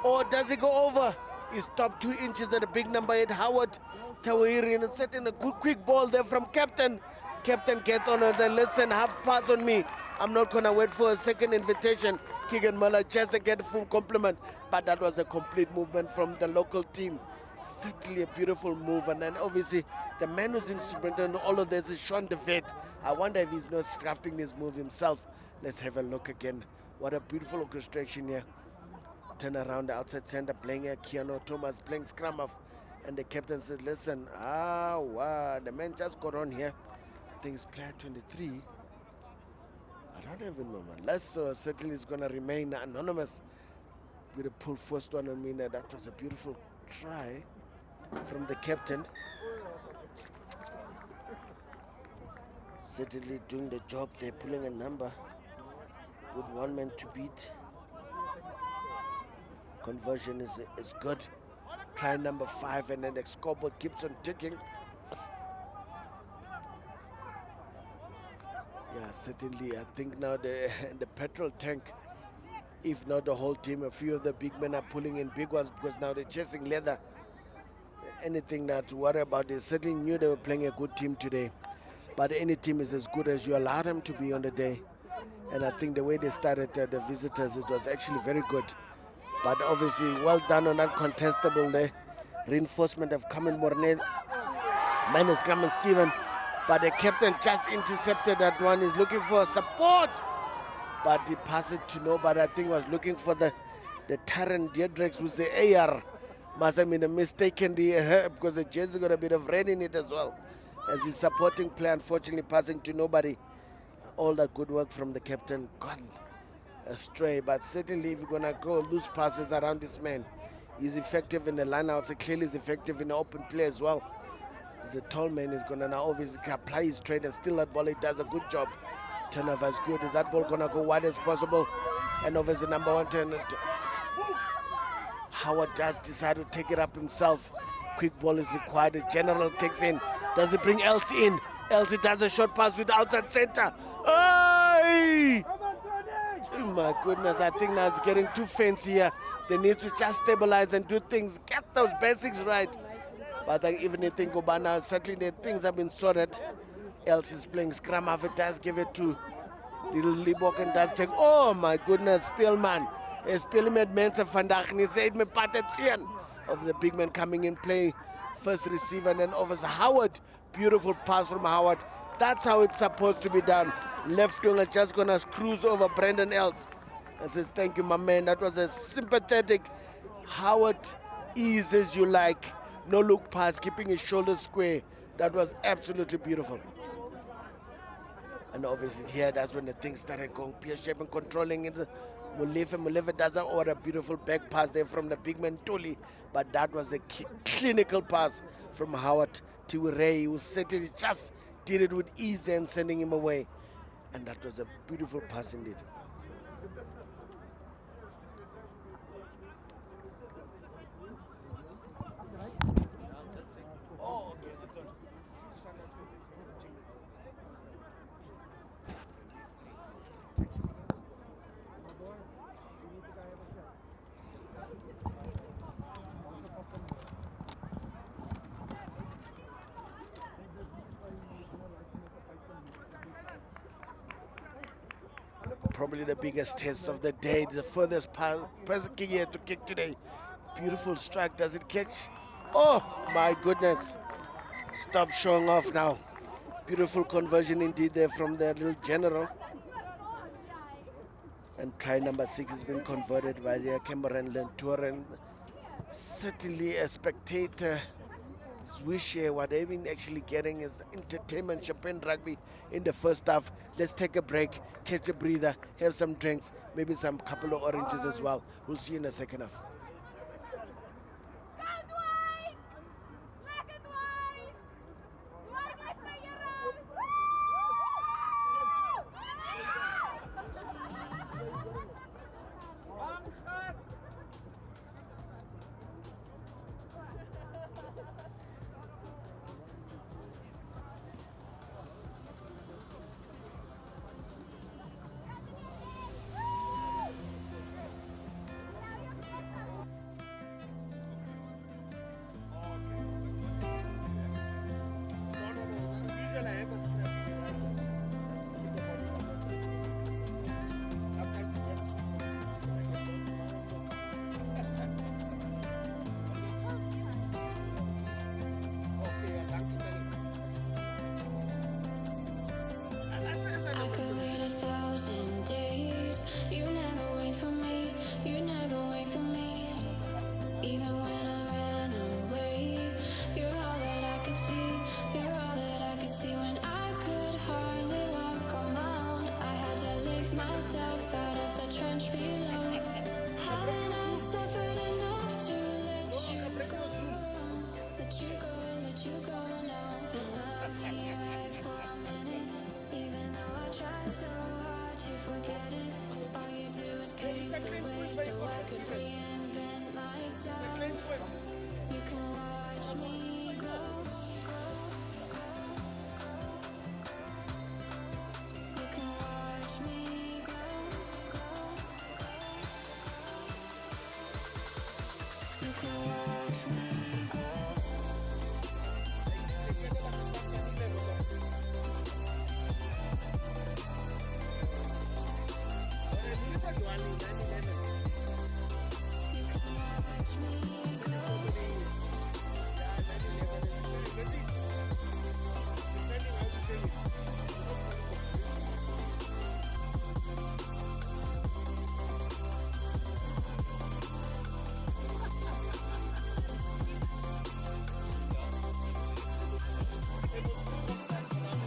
Or does he go over? He stopped 2 inches at the big number 8, Howard Tawiri, and set in a good quick ball there from captain. Captain gets on the listen, half pass on me. I'm not gonna wait for a second invitation. Keegan Muller just to get a full compliment, but that was a complete movement from the local team. Certainly a beautiful move, and then obviously the man who's in superintendent all of this is Sean De Vet. I wonder if he's not crafting this move himself. Let's have a look again. What a beautiful orchestration here. Turn around the outside center, playing here, Keanu Thomas playing scrum off, and the captain says, listen, wow, the man just got on here. I think it's player 23. I don't even remember. Lesso certainly is going to remain anonymous with a pull first one on me. That was a beautiful try from the captain. Certainly doing the job. They're pulling a number with 1 man to beat. Conversion is good. Try number 5, and then the scoreboard keeps on ticking. Yeah, certainly. I think now the petrol tank, if not the whole team, a few of the big men are pulling in big ones because now they're chasing leather. Anything now to worry about, they certainly knew they were playing a good team today. But any team is as good as you allow them to be on the day. And I think the way they started the visitors, it was actually very good. But obviously, well done on that contestable there. Reinforcement have come in Mornell. Man is coming, Stephen. But the captain just intercepted that one. He's looking for support. But he passed it to nobody. I think he was looking for the Taran Deirdrex, who's the AR. Must have been a mistaken because the jersey got a bit of red in it as well. As his supporting player, unfortunately, passing to nobody. All that good work from the captain gone astray. But certainly, if you're going to go loose passes around this man, he's effective in the lineouts. So clearly, he's effective in the open play as well. He's a tall man. He's going to now obviously apply his trade and steal that ball. He does a good job. Turnover is good. Is that ball going to go wide as possible? And obviously, number 1 turn. Howard does decide to take it up himself. Quick ball is required. The general takes in. Does he bring Elsie in? Elsie does a short pass with the outside center. Hey! Oh my goodness, I think now it's getting too fancy here. They need to just stabilize and do things, get those basics right. But even if they think about now, certainly the things have been sorted. Elsie is playing scrum off. It does give it to little Libok and does take. Oh my goodness, Spielman. Spielman mensen vandaag niet. Ze heeft me patet zien. Of the big man coming in, play first receiver, and then over Howard. Beautiful pass from Howard. That's how it's supposed to be done. Left winger just gonna cruise over Brendan Els and says, thank you, my man. That was a sympathetic Howard, ease as you like. No look pass, keeping his shoulders square. That was absolutely beautiful. And obviously here, that's when the things started going pear-shaped, controlling it. Mulefe does an order, beautiful back pass there from the big man Tuli, but that was a clinical pass from Howard Tiwirei, who certainly just did it with ease and sending him away. And that was a beautiful pass indeed. Probably the biggest test of the day. The furthest person here to kick today. Beautiful strike. Does it catch? Oh my goodness. Stop showing off now. Beautiful conversion indeed there from the little general. And try number 6 has been converted by the Cameron Lentour. And certainly a spectator Swish here, what they've been actually getting is entertainment, champagne rugby in the first half. Let's take a break, catch a breather, have some drinks, maybe some couple of oranges as well. We'll see you in the second half. I could wait 1,000 days. You never wait for me. You never wait for me. Even when I ran away, you're all that I could see. You're all that I could see when I could hardly walk on my own. I had to lift myself out of the trench below. Haven't I suffered enough to let you go? Let you go, let you go now. And I'm here right for a minute. Even though I try so hard to forget it, all you do is pave the way so I could reinvent myself. You can watch me glow. You can watch me glow. You can watch me glow. You can watch me glow.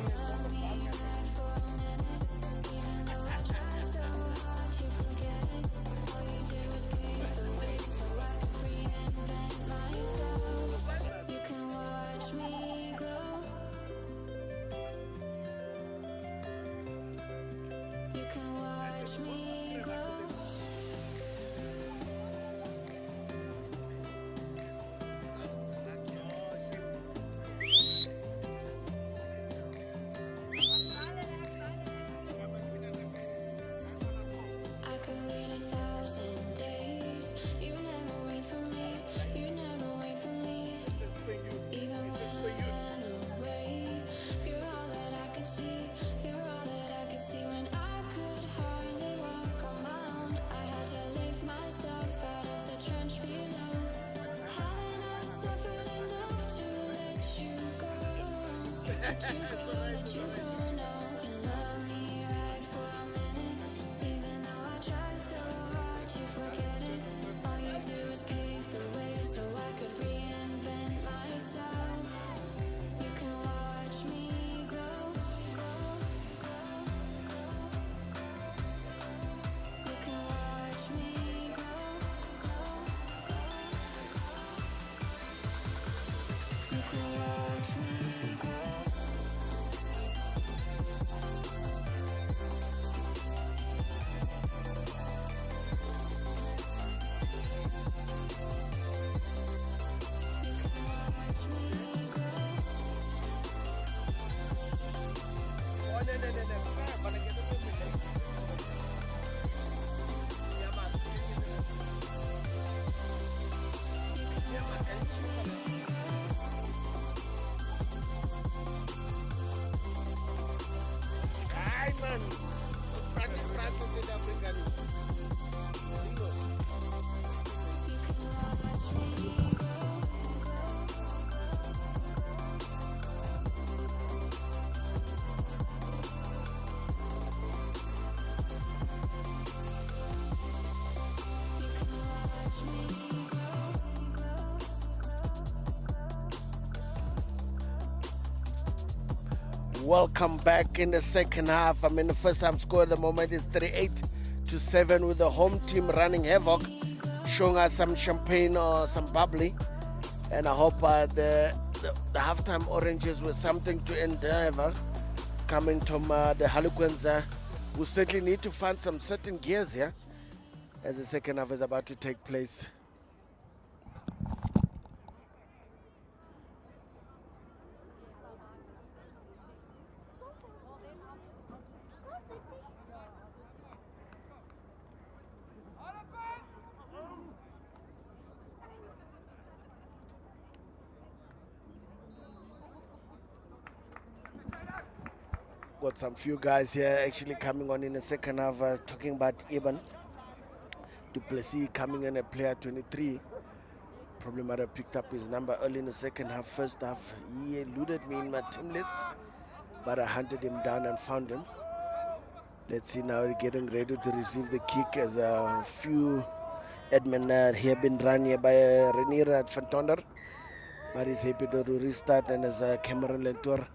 Love me right for a minute. Even though I try so hard to forget it, all you do is pave the way so I could reinvent myself. You can watch me glow. You can watch me glow. I could wait 1,000 days. You never wait for me. You never wait for me. Even when I ran away, you're all that I could see. You're all that I could see when I could hardly walk on my own. I had to lift myself out of the trench below. Haven't I suffered enough to let you go? Let you go, let you go now. You love me right for a minute. Even though I try so hard to forget it, all you do is pave the way so I could reinvent myself. You can watch me glow. You can watch me glow. You can watch me glow. Welcome back in the second half. I mean, the first half score at the moment is 38-7 with the home team running havoc, showing us some champagne or some bubbly. And I hope the halftime oranges were something to endeavor coming from the Harlequins, who certainly need to find some certain gears here as the second half is about to take place. Got some few guys here actually coming on in the second half, talking about Eben Duplessis coming in at player 23. Probably might have picked up his number early in the second half. First half, he eluded me in my team list, but I hunted him down and found him. Let's see now, getting ready to receive the kick as a few admin here been run here by Renier at Fantonder, but he's happy to restart, and as Cameron Lentour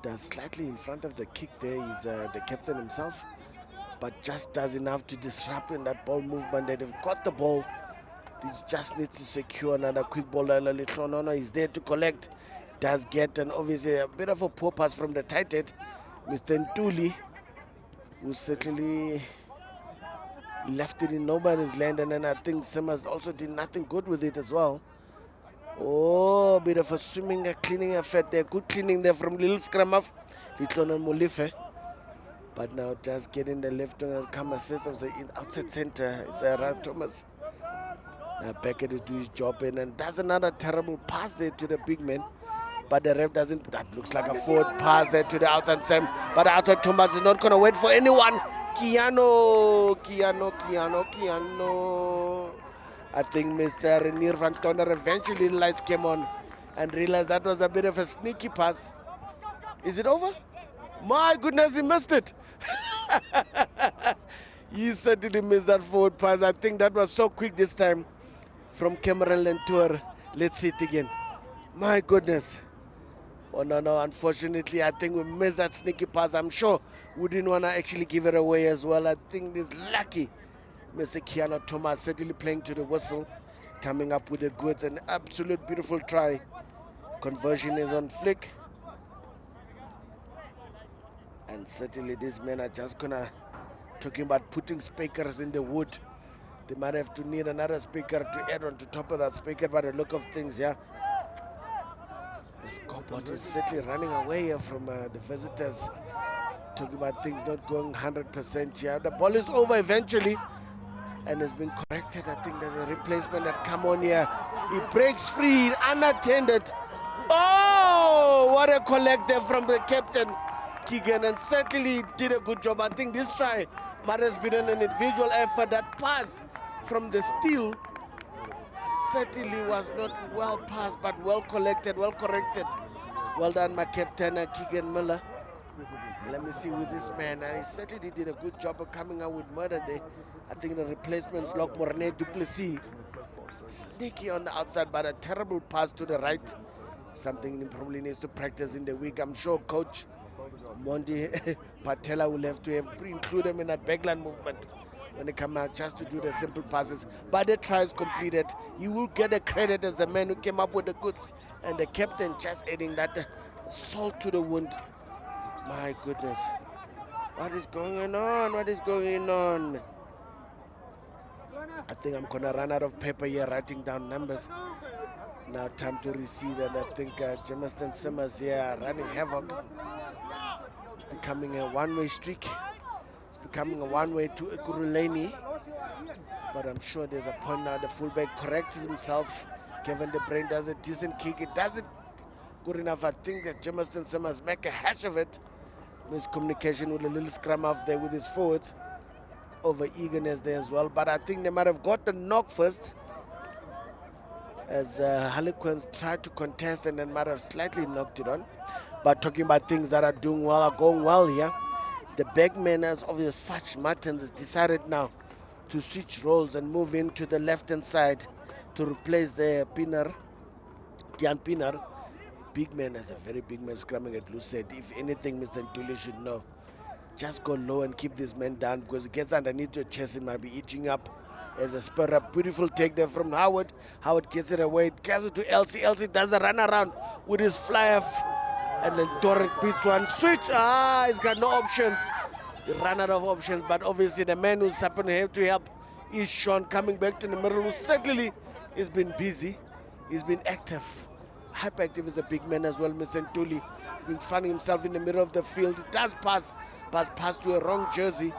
does slightly in front of the kick there. He's the captain himself, but just does enough to disrupt in that ball movement. They've got the ball. He just needs to secure another quick ball. No, he's there to collect. Does get, and obviously a bit of a poor pass from the tight head, Mr. Ntuli, who certainly left it in nobody's land, and then I think Simmers also did nothing good with it as well. Oh, a bit of a swimming, cleaning effort there. Good cleaning there from Little Scrum of Litlono Molife. But now just getting the left winger come assist of the outside center. It's Ralph Thomas. Now Beckett to do his job and does another terrible pass there to the big man. But the ref doesn't. That looks like a forward pass there to the outside Sam. But the outside Thomas is not going to wait for anyone. Kiano. I think Mr. Renier van Tonder eventually lights came on and realized that was a bit of a sneaky pass. Is it over? My goodness, he missed it. He certainly missed that forward pass. I think that was so quick this time from Cameron Lentour. Let's see it again. My goodness. Oh, no, unfortunately, I think we missed that sneaky pass. I'm sure we didn't want to actually give it away as well. I think this lucky Mr. Kiano Thomas certainly playing to the whistle, coming up with the goods. An absolute beautiful try. Conversion is on flick. And certainly these men are just gonna, talking about putting speakers in the wood. They might have to need another speaker to add on to top of that speaker by the look of things, yeah. The scoreboard is certainly running away here from the visitors. Talking about things not going 100% here. The ball is over eventually and has been corrected. I think there's a replacement that come on here. He breaks free, unattended. Oh, what a collector from the captain, Keegan, and certainly did a good job. I think this try might have been an individual effort. That pass from the steal certainly was not well passed, but well collected, well corrected. Well done, my captain, Keegan Miller. Let me see who's this man. He certainly did a good job of coming out with murder there. I think the replacements lock Morne Duplessis. Sneaky on the outside, but a terrible pass to the right. Something he probably needs to practice in the week. I'm sure Coach Mondi Patella will have to include him in that backline movement when they come out just to do the simple passes. But the try is completed. He will get the credit as the man who came up with the goods. And the captain just adding that salt to the wound. My goodness. What is going on? What is going on? I think I'm going to run out of paper here writing down numbers. Now time to recede, and I think Germiston Simmers here are running havoc. It's becoming a one-way streak. It's becoming a one-way to Ekuruleni. But I'm sure there's a point now. The fullback corrects himself. Kevin De Bruyne does a decent kick. It does it good enough. I think that Germiston Simmers make a hash of it. Miscommunication with a little scrum off there with his forwards. Over eagerness there as well. But I think they might have got the knock first, as Harlequins tried to contest and then might have slightly knocked it on. But talking about things that are doing well, are going well here. The backman, as obvious Fudge Martins, has decided now to switch roles and move into the left-hand side to replace the Pinar, Dian Pinar. big man, as a very big man scrumming at Lucette. If anything, Mr. Ntuli should know. Just go low and keep this man down, because it gets underneath your chest, he might be eating up as a spur up. Beautiful take there from Howard. Howard gets it away. It gives it to Elsie. Elsie does a run around with his flyer. And then Torek beats one. Switch. He's got no options. He ran out of options. But obviously the man who's happened to have to help is Sean, coming back to the middle, who certainly has been busy. He's been active. Hyperactive is a big man as well, Mr. Ntuli. Been finding himself in the middle of the field. He does pass to a wrong jersey.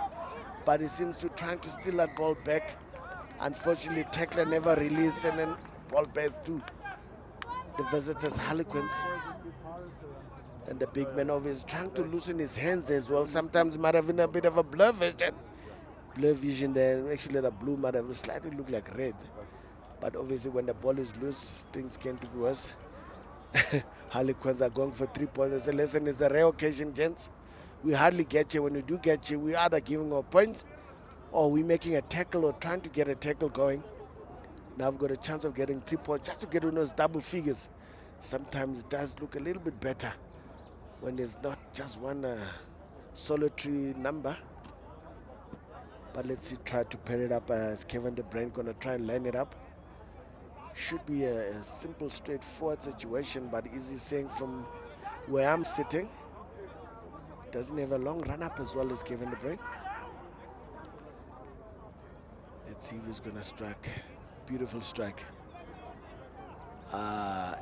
But he seems to trying to steal that ball back. Unfortunately, tackler never released, and then ball back to the visitors, Harlequins. And the big man is trying to loosen his hands as well. Sometimes might have been a bit of a blur vision. Blur vision there. Actually, the blue might have slightly looked like red. But obviously, when the ball is loose, things can be worse. Harlequins are going for 3 points. The lesson is the rare occasion, gents. We hardly get you. When we do get you, we either giving a point, or we making a tackle, or trying to get a tackle going. Now we've got a chance of getting 3 points just to get in those double figures. Sometimes it does look a little bit better when there's not just one solitary number. But let's see, try to pair it up as Kevin De Bruyne gonna try and line it up. Should be a simple, straightforward situation, but easy saying from where I'm sitting. Doesn't have a long run up as well as Kevin De Bruyne. Let's see who's gonna strike. Beautiful strike.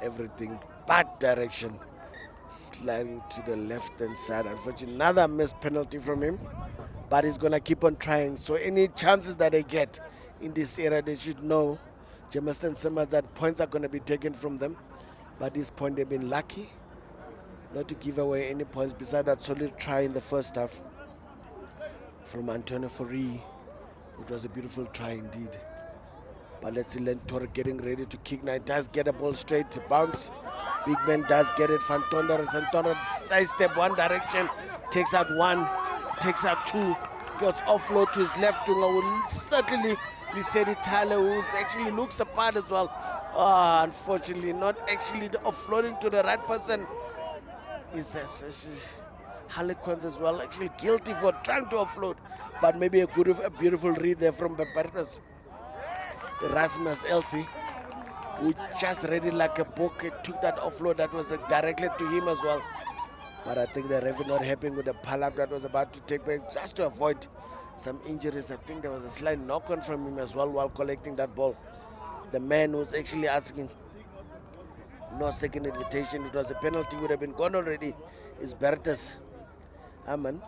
Everything but direction. Sliding to the left hand side. Unfortunately, another missed penalty from him, but he's gonna keep on trying. So any chances that they get in this area, they should know, Germiston Simmers, that points are gonna be taken from them. But this point, they've been lucky not to give away any points beside that solid try in the first half from Antonio Fori. It was a beautiful try indeed. But let's see Lentor getting ready to kick. Now it does get a ball straight to bounce. Big man does get it. Santona sidestep one direction, takes out one, takes out two, gets offload to his left winger. Certainly Lisedi Tyler, who actually looks the part as well. Unfortunately, not actually offloading to the right person. Harlequins as well, actually guilty for trying to offload, but maybe a beautiful read there from Barbados. Rasmus Elsie, who just read it like a book. It took that offload that was directly to him as well. But I think the referee not happy with the pull-up that was about to take place, just to avoid some injuries. I think there was a slight knock-on from him as well while collecting that ball. The man was actually asking no second invitation. It was a penalty, would have been gone already. Is Bertus Aman,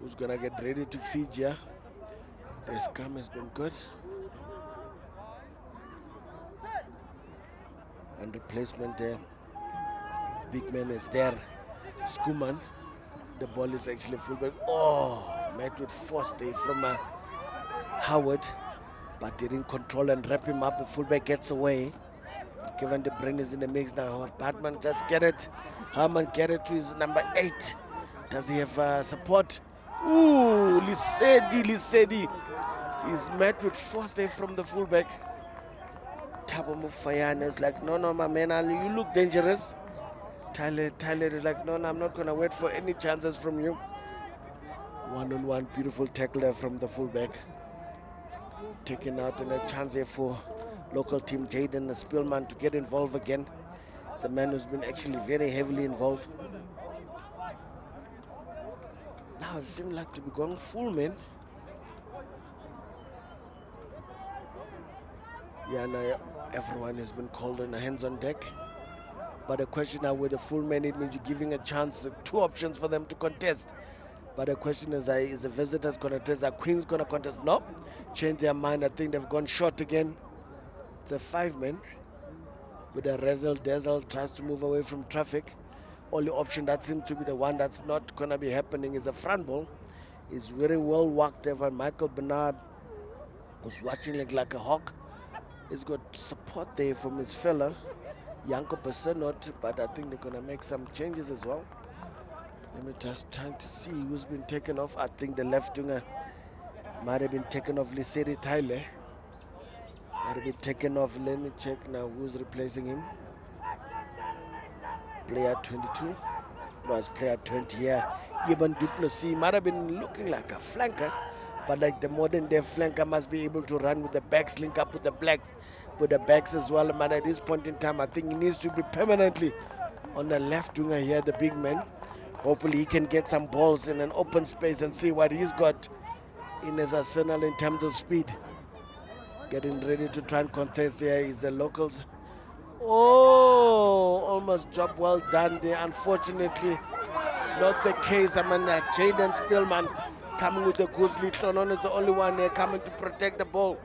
who's gonna get ready to feed here. The scrum has been good. And replacement there. Big man is there. Skuman. The ball is actually fullback. Met with force there from Howard. But didn't control and wrap him up. The fullback gets away. Kevin De Bruyne is in the mix now. Batman just get it. Herman get it to his number 8. Does he have support? Ooh, Lisedi. He's met with force there from the fullback. Thabo Mufayana is like, no, my man, you look dangerous. Tyler is like, no, I'm not going to wait for any chances from you. One-on-one, beautiful tackle there from the fullback. Taken out, and a chance here for local team Jaden Spielman to get involved again. It's a man who's been actually very heavily involved. Now it seems like to be going full, man. Yeah, now everyone has been called on the hands on deck. But the question now with the full man, it means you're giving a chance, 2 options for them to contest. But the question is the visitors going to contest? Are Queens going to contest? No. Change their mind. I think they've gone short again. It's a 5-man. With a Razzle-Dazzle tries to move away from traffic. Only option that seems to be the one that's not going to be happening is a front ball. It's very well worked there by Michael Bernard, who's watching like a hawk. He's got support there from his fella, Yanko Personot, but I think they're going to make some changes as well. Let me just try to see who's been taken off. I think the left winger might have been taken off, Lisedi Tyler. Might be taken off. Let me check now who's replacing him. Player 22. No, it's player 20 here. Even Duplessis might have been looking like a flanker, but like the modern day flanker must be able to run with the backs, link up with the blacks, with the backs as well. But at this point in time, I think he needs to be permanently on the left winger here, the big man. Hopefully he can get some balls in an open space and see what he's got in his arsenal in terms of speed. Getting ready to try and contest here is the locals. Oh, almost job well done there. Unfortunately, not the case. I mean, Jaden Spielman coming with the goods. Litlonon is the only one there coming to protect the ball.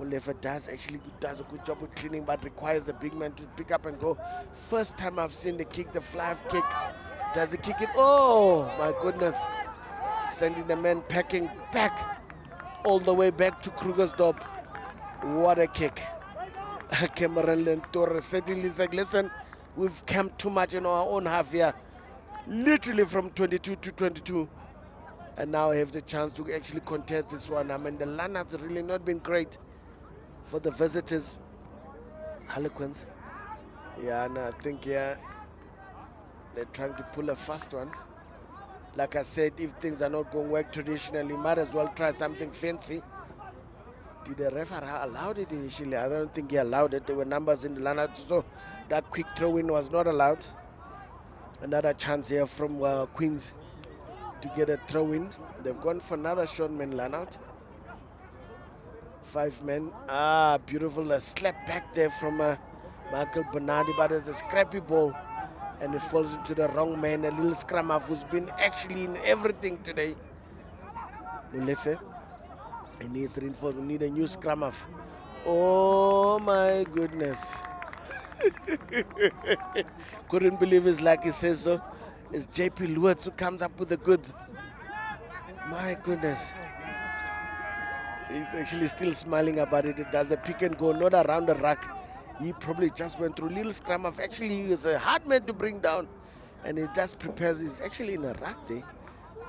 Molefe does a good job with cleaning, but requires a big man to pick up and go. First time I've seen the kick, the fly-off kick. Does he kick it? Oh, my goodness. Sending the man packing back all the way back to Krugersdorp. What a kick. Cameron Lentor certainly said, listen, we've camped too much in our own half here. Literally from 22 to 22. And now I have the chance to actually contest this one. I mean, the lineup's really not been great for the visitors. Harlequins. Yeah, and I think, yeah, they're trying to pull a fast one. Like I said, if things are not going to work traditionally, you might as well try something fancy. Did the referee allow it initially? I don't think he allowed it. There were numbers in the line-out, so that quick throw-in was not allowed. Another chance here from Queens to get a throw-in. They've gone for another short man line-out. 5 men. Ah, beautiful. A slap back there from Michael Bernardi, but it's a scrappy ball. And it falls into the wrong man. A little scrum half who's been actually in everything today. Molefe. He needs reinforcement. We need a new scrum half. Oh my goodness. Couldn't believe it's like he says so. It's JP Lewis who comes up with the goods. My goodness. He's actually still smiling about it. It does a pick and go, not around the rack. He probably just went through little scrum half. Actually, he was a hard man to bring down. And he just prepares. He's actually in a rack there.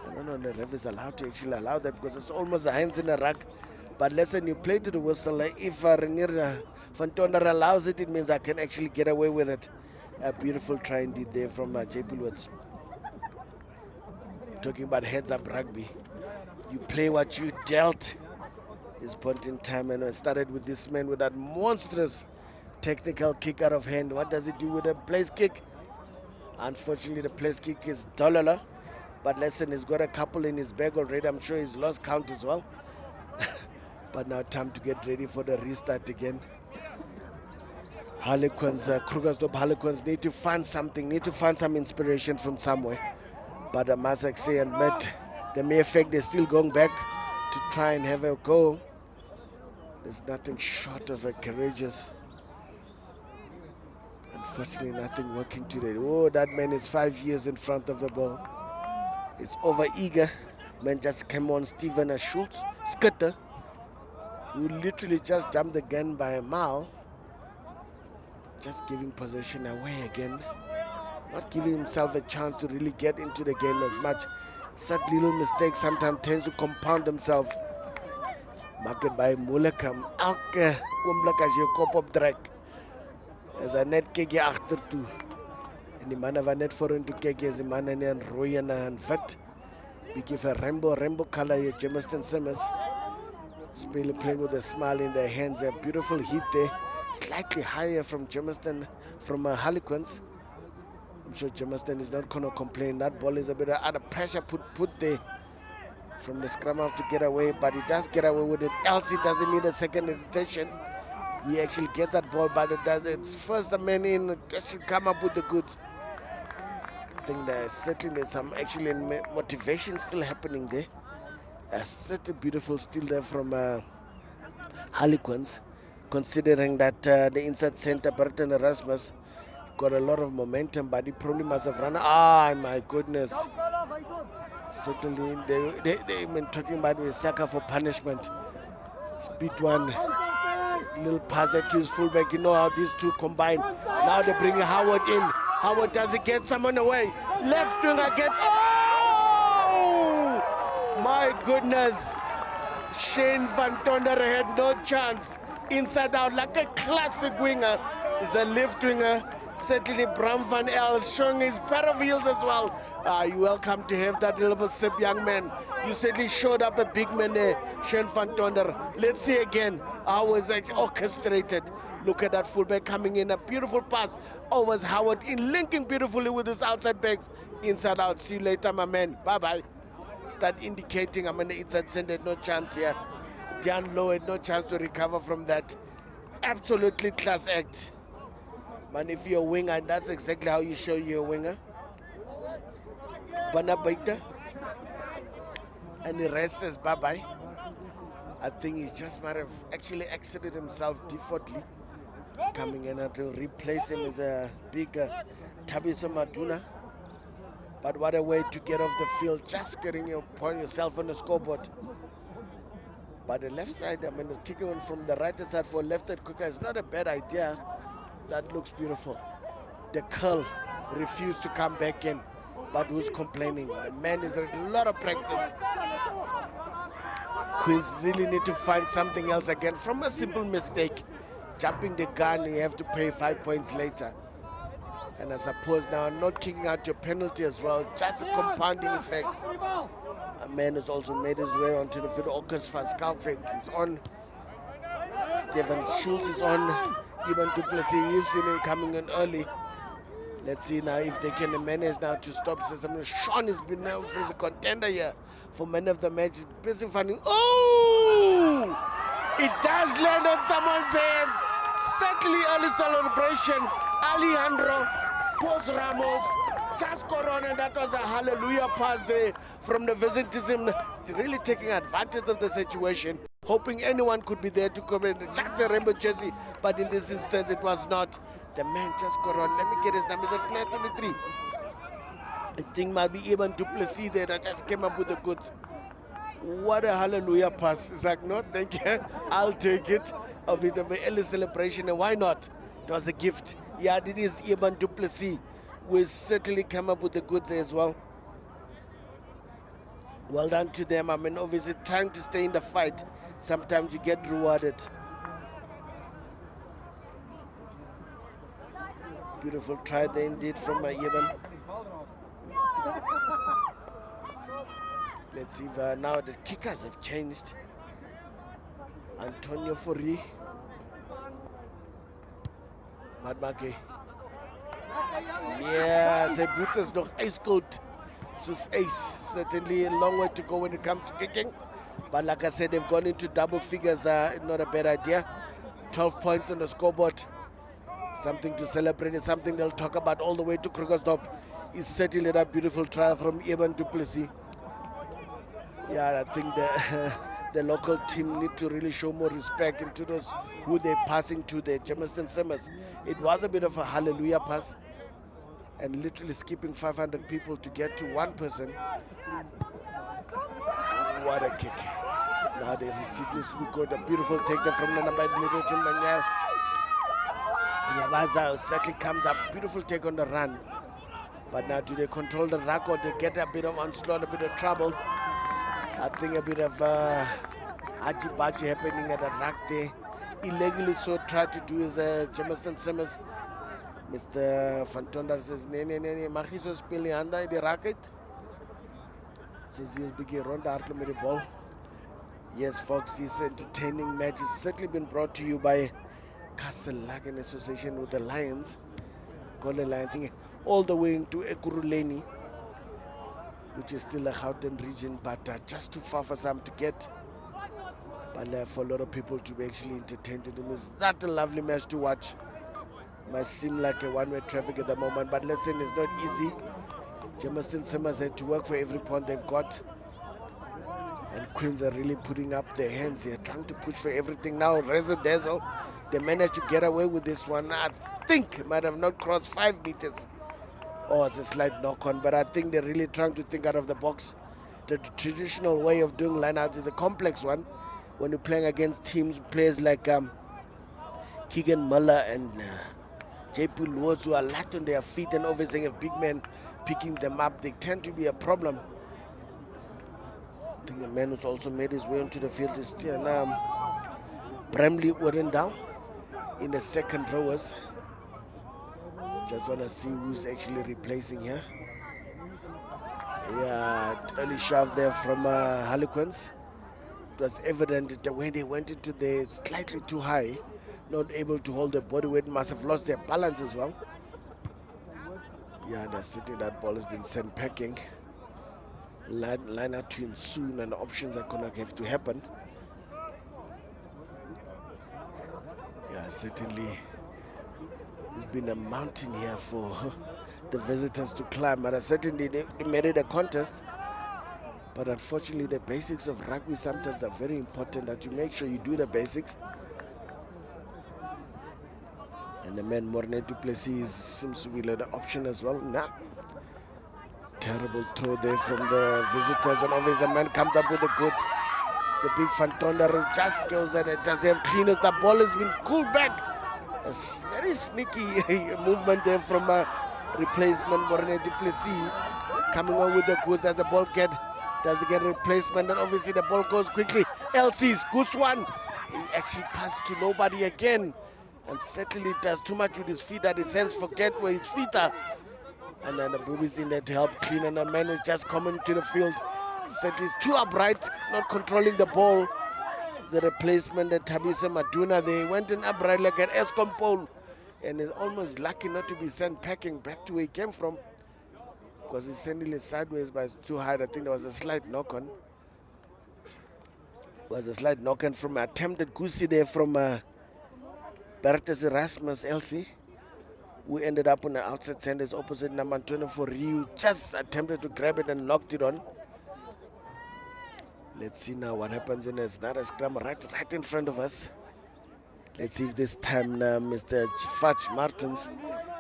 I don't know if the ref is allowed to actually allow that because it's almost a hands in a rack. But listen, you play to the whistle. If Renier Van Tonder allows it, it means I can actually get away with it. A beautiful try indeed there from JP Lewis. Talking about heads-up rugby. You play what you dealt. This point in time, and I started with this man with that monstrous technical kick out of hand. What does he do with a place kick? Unfortunately, the place kick is Dolala. But listen, he's got a couple in his bag already. I'm sure he's lost count as well. But now time to get ready for the restart again. Harlequins, Krugersdorp Harlequins need to find something, need to find some inspiration from somewhere. But I must say, admit, the mere fact they're still going back to try and have a go. There's nothing short of a courageous. Unfortunately, nothing working today. Oh, that man is 5 years in front of the ball. He's over eager. Man just came on Steven Schultz, Skutter, who literally just jumped the gun by a mile. Just giving possession away again. Not giving himself a chance to really get into the game as much. Such little mistakes sometimes tend to compound themselves. Market by Mulekam. Elke oomblik as jy kop optrek. Is hy net kyk jy agtertoe. En die manne wat net vorentoe kyk is die manne in rooi en wit. Bietjie vir rainbow color hier, Germiston Simmers. Playing with a smile in their hands. A beautiful hit there. Slightly higher from Germiston, from Harlequins. I'm sure Germiston is not going to complain. That ball is a bit under pressure put there from the scrum half to get away, but he does get away with it. Else he doesn't need a second attention. He actually gets that ball, but it does. It's first the man in actually come up with the goods. I think there's certainly some actually motivation still happening there. Such a beautiful steal there from Harlequins, considering that the inside center, Burton Erasmus, got a lot of momentum, but he probably must have run. Ah, my goodness. Certainly, they've been talking about Wisaka for punishment. Speed one. Little pass to his fullback. You know how these two combine. Now they bring Howard in. Howard does he get someone away? Left winger gets. Oh! My goodness. Shane Van Tonder had no chance. inside out like a classic winger. He's a left winger. Certainly Bram van Els showing his pair of heels as well. You're welcome to have that little sip, young man. You certainly showed up a big man there, Shane van Tonder. Let's see again how was it orchestrated. Look at that fullback coming in, a beautiful pass over Howard in linking beautifully with his outside backs. Inside out, see you later, my man. Bye-bye. Start indicating I'm on the inside center, no chance here. Down low, had no chance to recover from that. Absolutely class act. Man, if you're a winger, that's exactly how you show you're a winger. Bana baita. And the rest says bye-bye. I think he just might have actually exited himself defaultly. Coming in and to replace him is a big Tabiso Maduna. But what a way to get off the field, just getting your point yourself on the scoreboard. But the left side, I mean, kicking on from the right side for left-hand quicker is not a bad idea. That looks beautiful. The curl refused to come back in, but who's complaining? The man is at a lot of practice. Queens really need to find something else again from a simple mistake. Jumping the gun, you have to pay 5 points later. And I suppose now not kicking out your penalty as well, just compounding effects. A man has also made his way onto the field. August van Schalkwyk is on. Steven Schultz is on. Even Duplessis, you've seen him coming in early. Let's see now if they can manage now to stop. Sean has been now as a contender here for man of the match. Busy finding. Oh! It does land on someone's hands. Certainly early celebration. Alejandro Pos Ramos just got on, and that was a hallelujah pass there from the visitism. Really taking advantage of the situation, hoping anyone could be there to come in. Just a rainbow jersey, but in this instance it was not. The man just got on. Let me get his numbers at player 23. I think might be even Duplessis there that just came up with the goods. What a hallelujah pass. It's like, no, thank you. I'll take it. Of it, of an early celebration, and why not? It was a gift. Yeah, it is Iban Duplessis. Will certainly come up with the goods as well. Well done to them. I mean, obviously trying to stay in the fight. Sometimes you get rewarded. Beautiful try there indeed from Iban. Let's see if now the kickers have changed. Antonio Fori. Madmake. Yeah, sy boots is nog ijskoud. Soos ace. Certainly a long way to go when it comes to kicking. But like I said, they've gone into double figures. Not a bad idea. 12 points on the scoreboard. Something to celebrate. It's something they'll talk about all the way to Krugersdorp. Is certainly that beautiful trial from Iban Duplessis. Yeah, I think the local team need to really show more respect into those who they're passing to, the Germiston Simmers. It was a bit of a hallelujah pass and literally skipping 500 people to get to one person. What a kick. Now the receipt needs to be good. A beautiful takedown from Nanabai Blito to Manya. Yabaza certainly comes up. Beautiful take on the run. But now do they control the rack or they get a bit of onslaught, a bit of trouble? I think a bit of aji-baji happening at the rack there. Illegally so tried to do his Germiston Simmers. Mr. Fantonda says, nee, mag je zo spelen handa in the racket? Says he'll begin around the hardloop with the ball. Yes, folks, this entertaining match has certainly been brought to you by Castle Lag in association with the Lions. Golden Lions, all the way into Ekurhuleni, which is still a Gauteng region, but just too far for some to get. But for a lot of people to be actually entertained in is that a lovely match to watch. Might seem like a one-way traffic at the moment, but listen, it's not easy. Germiston Simmers had to work for every point they've got. And Queens are really putting up their hands here, trying to push for everything now. Razor Dazzle, they managed to get away with this one. I think might have not crossed 5 meters. Oh, it's a slight knock-on, but I think they're really trying to think out of the box. The traditional way of doing lineouts is a complex one. When you're playing against players like Keegan Muller and JP Lewis, who are light on their feet and obviously a big man picking them up, they tend to be a problem. I think the man who's also made his way onto the field is still Bramley Orendal in the second rowers. Just want to see who's actually replacing here. Yeah, early shove there from Harlequins. It was evident that when they went into the slightly too high, not able to hold the body weight, must have lost their balance as well. Yeah, they're sitting. That ball has been sent packing. Line out to him soon, and the options are gonna have to happen. Yeah, certainly it's been a mountain here for the visitors to climb, but certainly they made it a contest. But unfortunately, the basics of rugby sometimes are very important, that you make sure you do the basics. And the man Morne du Plessis seems to be the option as well. Nah. Terrible throw there from the visitors, and obviously a man comes up with the goods. The big Fantonda who just goes and it does have cleaners. The ball has been cooled back. A very sneaky movement there from a replacement. Morne du Plessis coming on with the goods as the ball does get replacement, and obviously the ball goes quickly. LC's good one. He actually passed to nobody again, and certainly does too much with his feet that he sends forget where his feet are. And then the boobies in there to help clean, and the man who's just coming to the field said he's too upright, not controlling the ball. The replacement, the Thabisa Maduna, they went in upright like an Eskom pole, and is almost lucky not to be sent packing back to where he came from, because he's sending it sideways, but it's too high. I think there was a slight knock-on. Was a slight knock-on from attempted goosey there from Bertus Erasmus LC, who ended up on the outside centers opposite number 24 Ryu. Just attempted to grab it and knocked it on. Let's see now what happens in another scrum right in front of us. Let's see if this time Mr. Fudge Martins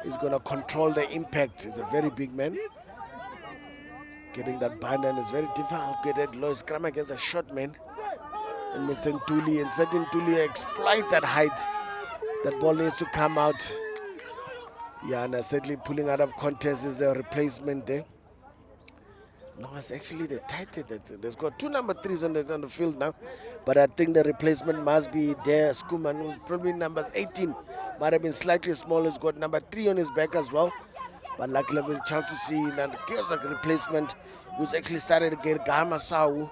is going to control the impact. He's a very big man. Getting that binder, and it's very difficult to get that low scrum against a short man. And Mr. Ntuli, and certain Ntuli exploits that height. That ball needs to come out. Yeah, and certainly pulling out of contest is a replacement there. No, it's actually the tighter that they've got two number 3s on the field now, but I think the replacement must be there. Skuman, who's probably numbers 18, might have been slightly smaller. He's got number 3 on his back as well. But luckily, we'll chance to see and gives a replacement who's actually started to get Gama Sau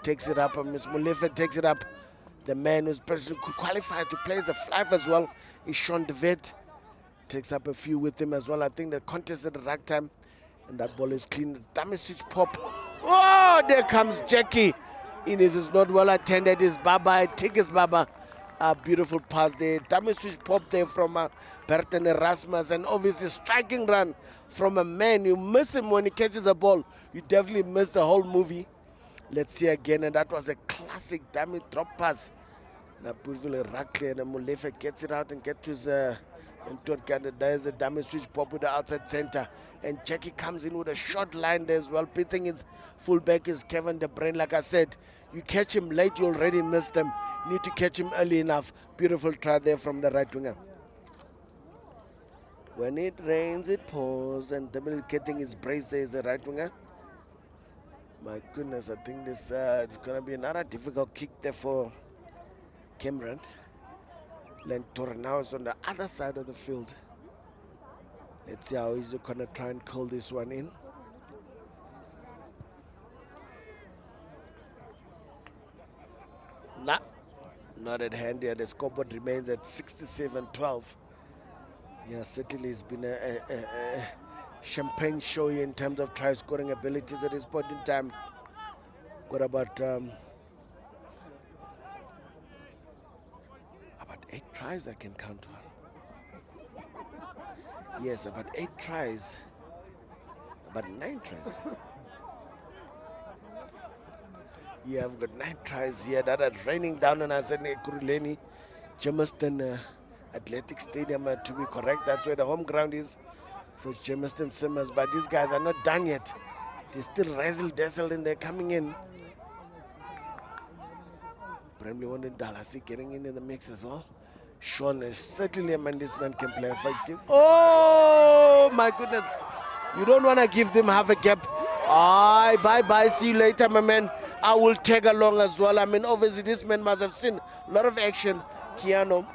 takes it up, and Miss Molefe takes it up. The man who's personally qualified to play as a 5 as well is Sean De Vet. Takes up a few with him as well. I think the contest at the right time. And that ball is clean. The dummy switch pop. Oh, there comes Jackie. And if it's not well attended, it's Baba. I think it's Baba. A beautiful pass there. Dummy switch pop there from Berton Erasmus. And obviously striking run from a man. You miss him when he catches a ball. You definitely miss the whole movie. Let's see again. And that was a classic dummy drop pass. Now beautiful Rakle and Molefe gets it out and gets to his and there's a dummy switch pop with the outside center. And Jackie comes in with a short line there as well. Pitching his fullback is Kevin De Bruyne. Like I said, you catch him late, you already missed him. You need to catch him early enough. Beautiful try there from the right winger. When it rains, it pours. And double getting his brace there is the right winger. My goodness, I think this it's going to be another difficult kick there for Cameron. Lentor now is on the other side of the field. Let's see how he's going to try and call this one in. Nah, not at hand here. The scoreboard remains at 67-12. Yeah, certainly it's been a champagne show here in terms of try scoring abilities at this point in time. Got about 8 tries I can count on. Yes, about 8 tries. About 9 tries. Yeah, I've got 9 tries here that are raining down on us at Kuruleni, Germiston Athletic Stadium, to be correct. That's where the home ground is for Germiston Simmers. But these guys are not done yet. They're still razzle-dazzle and they're coming in. Bramley wanted Dalasi getting in the mix as well. Sean is certainly a man, this man can play a fight game. Oh my goodness. You don't want to give them half a gap. Bye-bye. See you later, my man. I will tag along as well. I mean, obviously this man must have seen A lot of action. Keanu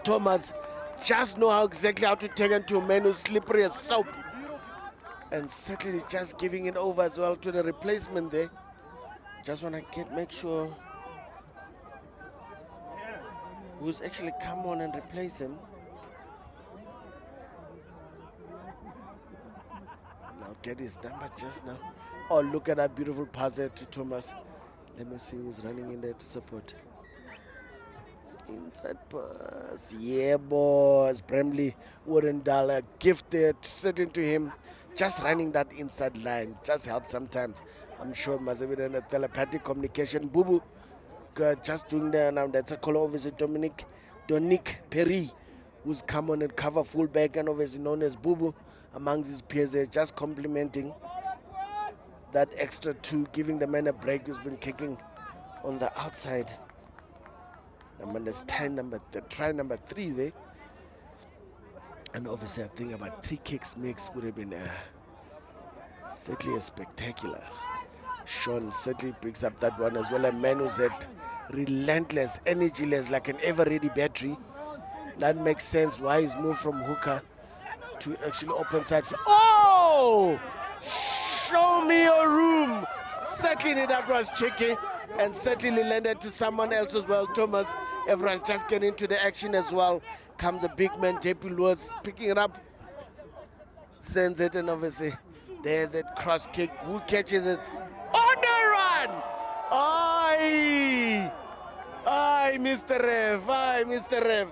Thomas just know exactly how to take into a man who's slippery as soap. And certainly just giving it over as well to the replacement there. Just want to make sure who's actually come on and replace him. Now get his number just now. Oh, look at that beautiful pass there to Thomas. Let me see who's running in there to support. Inside pass. Yeah, boys. Bramley Woodendal, a gift there sitting to him. Just running that inside line just helps sometimes. I'm sure must have been a telepathic communication. Boo just doing that now. That's a call obviously Dominic Perry, who's come on and cover fullback and obviously known as Boo amongst his peers there, just complimenting that extra two, giving the man a break who's been kicking on the outside. Try number 3 there. And obviously I think about 3 kicks mix would have been certainly a spectacular. Sean certainly picks up that one as well. A man who's at relentless, energyless, like an ever-ready battery. That makes sense why he's moved from hooker to actually open side. Oh! Show me your room. Certainly that was tricky and certainly landed to someone else as well. Thomas, everyone just getting into the action as well. Comes a big man, JP Lewis, picking it up. Sends it, and obviously there's a cross kick. Who catches it? On the run! Aye! Aye, Mr. Rev. Aye, Mr. Rev.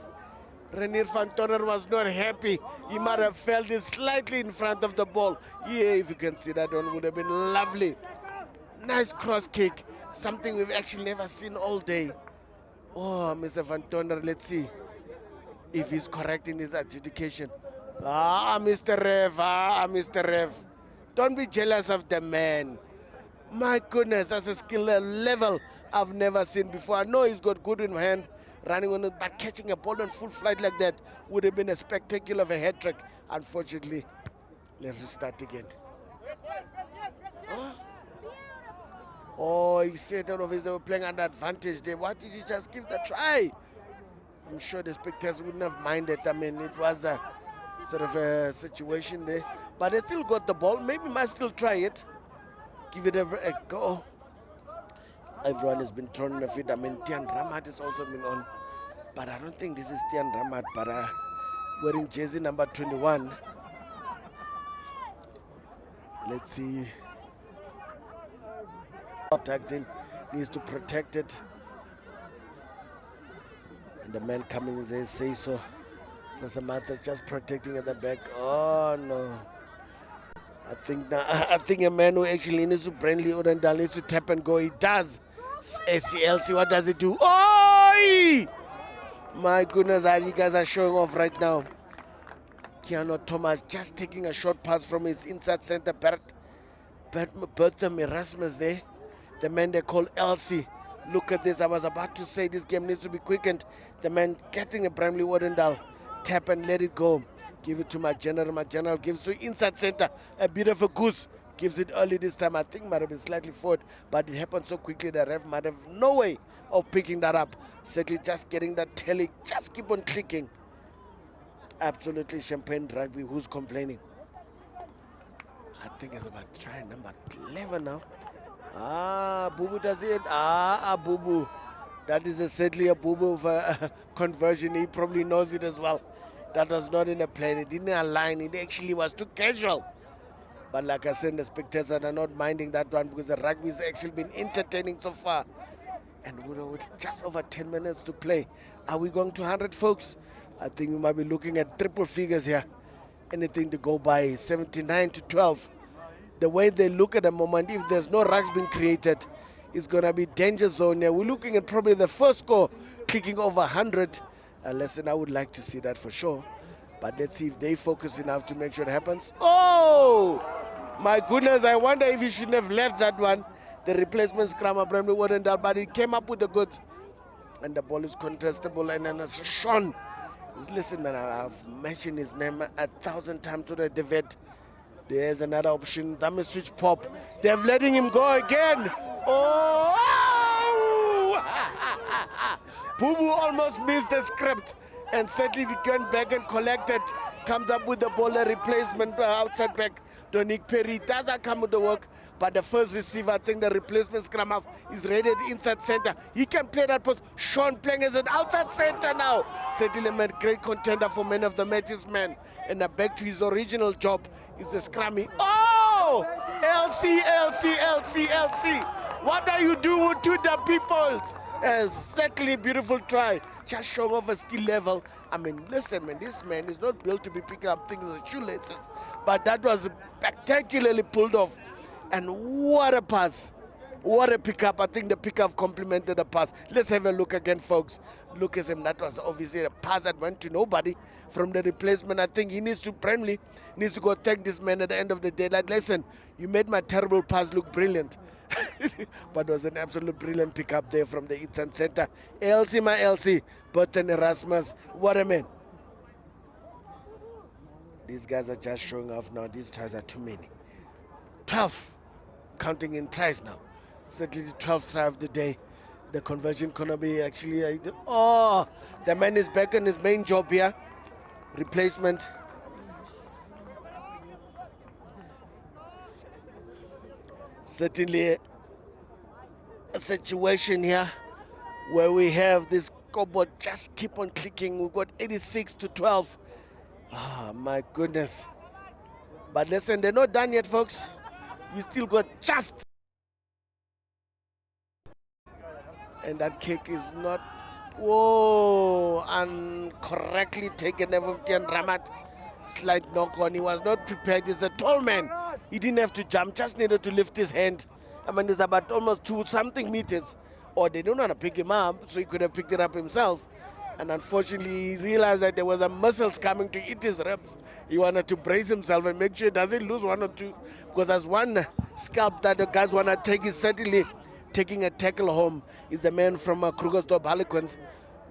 Renier van Tonner was not happy. He might have felt it slightly in front of the ball. Yeah, if you can see that one, would have been lovely. Nice cross kick. Something we've actually never seen all day. Oh, Mr. van Tonner, let's see if he's correct in his adjudication. Mr. Rev. Mr. Rev. Don't be jealous of the man. My goodness, that's a skill level I've never seen before. I know he's got good in hand, running on it, but catching a ball on full flight like that would have been a spectacular of a hat trick. Unfortunately, let's restart again. Oh, he said that they were playing under advantage there. Why did you just give the try? I'm sure the spectators wouldn't have minded. I mean, it was a sort of a situation there. But they still got the ball. Maybe might still try it. Give it a go. Everyone has been thrown in the feet. I mean, Tian Ramat has also been on. But I don't think this is Tian Ramat, but wearing jersey number 21. Let's see. Protecting, needs to protect it. And the man coming says, say so. Professor Matsa's just protecting at the back. Oh no. I think a man who actually needs to Brenly Odendal needs to tap and go. He does. SCLC, what does it do? Oh! My goodness, you guys are showing off right now. Keanu Thomas just taking a short pass from his inside center. Bertham Erasmus there. The man they call Elsie. Look at this. I was about to say this game needs to be quickened. The man getting a Bramley Wardendal. Tap and let it go. Give it to my general. My general gives to inside center. A bit of a goose. Gives it early this time. I think might have been slightly forward, but it happened so quickly that ref might have no way of picking that up. Certainly just getting that telly. Just keep on clicking. Absolutely champagne rugby. Who's complaining? I think it's about try number 11 now. Boo Boo does it. Boo Boo. That is certainly a Boo Boo of conversion. He probably knows it as well. That was not in the plan. It didn't align. It actually was too casual. But like I said, the spectators are not minding that one because the rugby has actually been entertaining so far. And with just over 10 minutes to play. Are we going to 100, folks? I think we might be looking at triple figures here. Anything to go by 79-12. The way they look at the moment, if there's no rucks being created, it's going to be danger zone here. We're looking at probably the first score kicking over 100. Listen, I would like to see that for sure. But let's see if they focus enough to make sure it happens. Oh! My goodness, I wonder if he shouldn't have left that one. The replacement scrum of Bramley Wardendal, but he came up with the goods. And the ball is contestable, and then it's Sean. Listen, man, I've mentioned his name 1,000 times to the vet. There's another option. Dummy switch pop. They're letting him go again. Oh! Boo almost missed the script and certainly went back and collected. Comes up with the ball, a replacement outside back. Dominic Perry doesn't come with the work, but the first receiver, I think the replacement scrum half is ready at the inside center. He can play that post. Sean playing as an outside center now. Certainly a great contender for man of the matches, man. And back to his original job is the scrummy. Oh! LC. What are you doing to the peoples? Certainly beautiful try. Just showing off a skill level. I mean, listen, man, this man is not built to be picking up things with shoelaces. But that was spectacularly pulled off. And what a pass. What a pickup. I think the pickup complemented the pass. Let's have a look again, folks. Look at him. That was obviously a pass that went to nobody from the replacement. I think he needs to, Bramley needs to go thank this man at the end of the day. Like, listen, you made my terrible pass look brilliant. But it was an absolute brilliant pickup there from the inside center. LC, my LC. Burton Erasmus. What a man. These guys are just showing off now. These tries are too many. 12. Counting in tries now. Certainly the 12th try of the day. The conversion gonna be actually... the man is back on his main job here. Replacement. Certainly a situation here where we have this scoreboard just keep on clicking. We've got 86 to 12. My goodness. But listen, they're not done yet, folks. We still got just. And that kick is not, incorrectly taken from Tian Ramat. Slight knock on. He was not prepared. He's a tall man. He didn't have to jump, just needed to lift his hand. I mean, it's about almost 2-something meters. Or they don't want to pick him up, so he could have picked it up himself. And unfortunately, he realized that there was a muscles coming to eat his ribs. He wanted to brace himself and make sure he doesn't lose one or two. Because as one scalp that the guys want to take is certainly taking a tackle home. Is the man from Krugersdorp Harlequins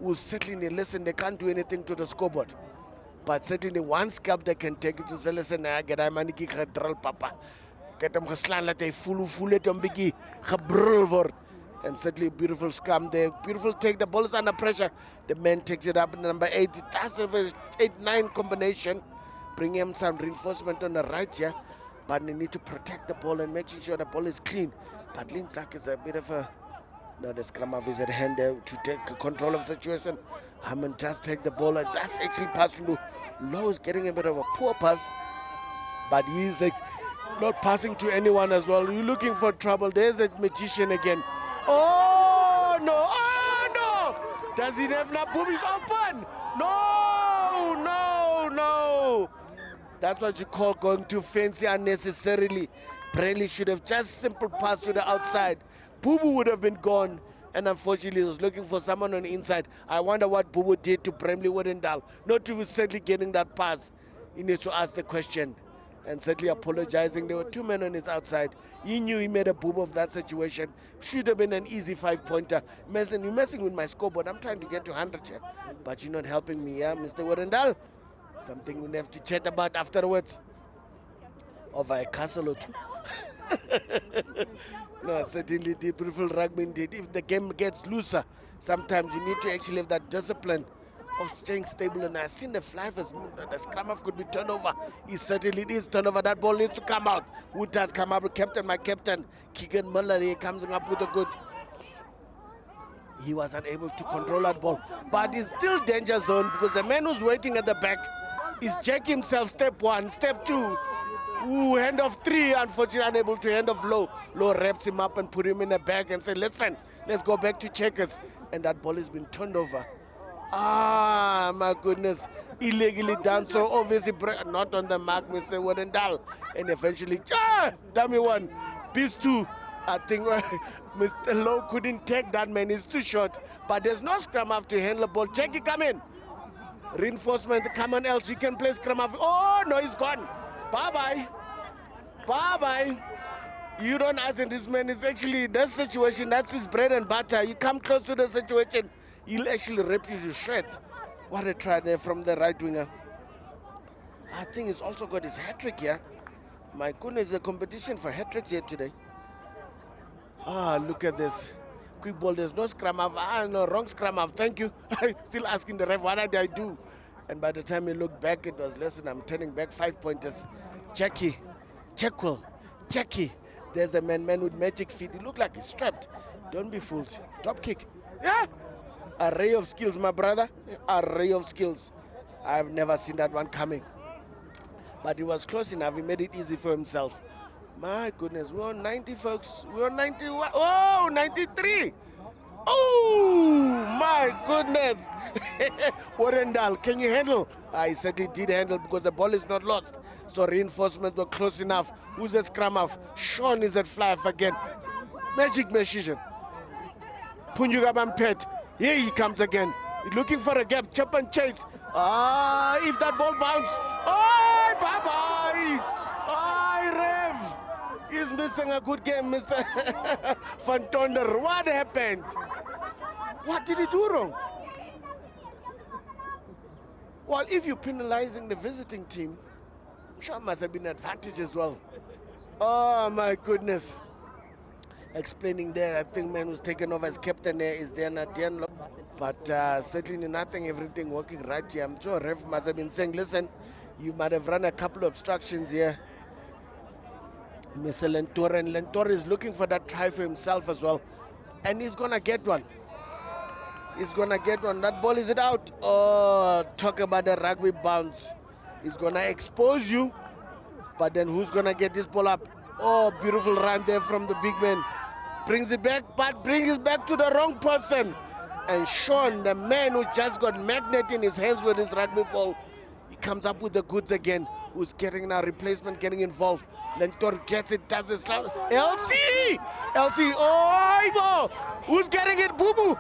who certainly, listen, they can't do anything to the scoreboard. But certainly one scalp they can take it to say, listen, I get a maniki drill, papa. Get them geslaan laat hy voel het om bietjie gebrul word. And certainly a beautiful scrum there. Beautiful take. The ball is under pressure. The man takes it up. Number 8. That's a 8-9 combination. Bring him some reinforcement on the right here. But they need to protect the ball and make sure the ball is clean. But Limzak is a bit of a... No, the scrum half is at hand there to take control of the situation. Hammond just take the ball. And that's actually passing to Lowe is getting a bit of a poor pass. But he's not passing to anyone as well. You're looking for trouble. There's a magician again. Oh no! Oh no! Does he have enough boobies open? No! That's what you call going too fancy unnecessarily. Braley should have just simple pass to the outside. Boo Boo would have been gone. And unfortunately, he was looking for someone on the inside. I wonder what Boo Boo did to Bramley Woodendal. Not to certainly getting that pass. He needs to ask the question. And certainly apologizing. There were two men on his outside. He knew he made a boob of that situation. Should have been an easy 5-pointer. You're messing with my scoreboard. I'm trying to get to 100 here. But you're not helping me, yeah, Mr. Woodendal? Something we'll have to chat about afterwards. Over a castle or two. No, certainly the beautiful rugby indeed. If the game gets looser, sometimes you need to actually have that discipline of staying stable. And I've seen the fly first move. The scrum half could be turned over. It certainly is turned over. That ball needs to come out. Who does come up? My captain, Keegan Muller, he comes up with a good. He was unable to control that ball. But it's still danger zone because the man who's waiting at the back is Jack himself, step 1, step 2. Ooh, hand of 3, unfortunately unable to hand of Low. Low wraps him up and put him in a bag and say, listen, let's go back to checkers. And that ball has been turned over. My goodness. Illegally done. So obviously not on the mark, Mr. Woodendal. And eventually, dummy 1, piece 2. I think Mr. Low couldn't take that man. He's too short. But there's no scrum half to handle the ball. Jackie, come in. Reinforcement, come on else. You can play scrum half. Oh, no, he's gone. Bye-bye. Bye-bye. You don't ask him. This man is actually, that situation, that's his bread and butter. You come close to the situation, he'll actually rip you to shreds. What a try there from the right winger. I think he's also got his hat-trick here. My goodness, a competition for hat-tricks here today. Look at this. quick ball. There's no scrum half. No, wrong scrum half. Thank you. Still asking the ref, what did I do? And by the time he looked back, it was less, and I'm turning back 5 pointers. Jackie, Jackwell, Jackie. There's a man with magic feet. He looked like he's strapped. Don't be fooled. Drop kick. Yeah. Array of skills, my brother. Array of skills. I've never seen that one coming. But he was close enough. He made it easy for himself. My goodness, we're on 90, folks. We're on 91. Oh, 93. Oh, my goodness. Warendal, can you handle? I certainly did handle because the ball is not lost. So reinforcements were close enough. Who's at scrum half? Sean is at fly half again. Magic magician. Punjugabam Pet. Here he comes again. He's looking for a gap. Chop and chase. If that ball bounce. Oh, bye-bye. Rev. He's missing a good game, Mr. Van Tonder. What happened? What did he do wrong? Well, if you're penalizing the visiting team, I'm sure must have been an advantage as well. Oh, my goodness. Explaining there, I think man who's taken over as captain there is there not there. But certainly nothing, everything working right here. I'm sure ref must have been saying, listen, you might have run a couple of obstructions here. Mr. Lentore, and Lentore is looking for that try for himself as well. And he's going to get one. He's going to get one. That ball, is it out? Oh, talk about the rugby bounce. He's going to expose you. But then who's going to get this ball up? Oh, beautiful run there from the big man. Brings it back, but brings it back to the wrong person. And Sean, the man who just got magnet in his hands with his rugby ball, he comes up with the goods again. Who's getting now replacement, getting involved. Lentor gets it, does his LC! LC, oh, who's getting it? Boo Boo!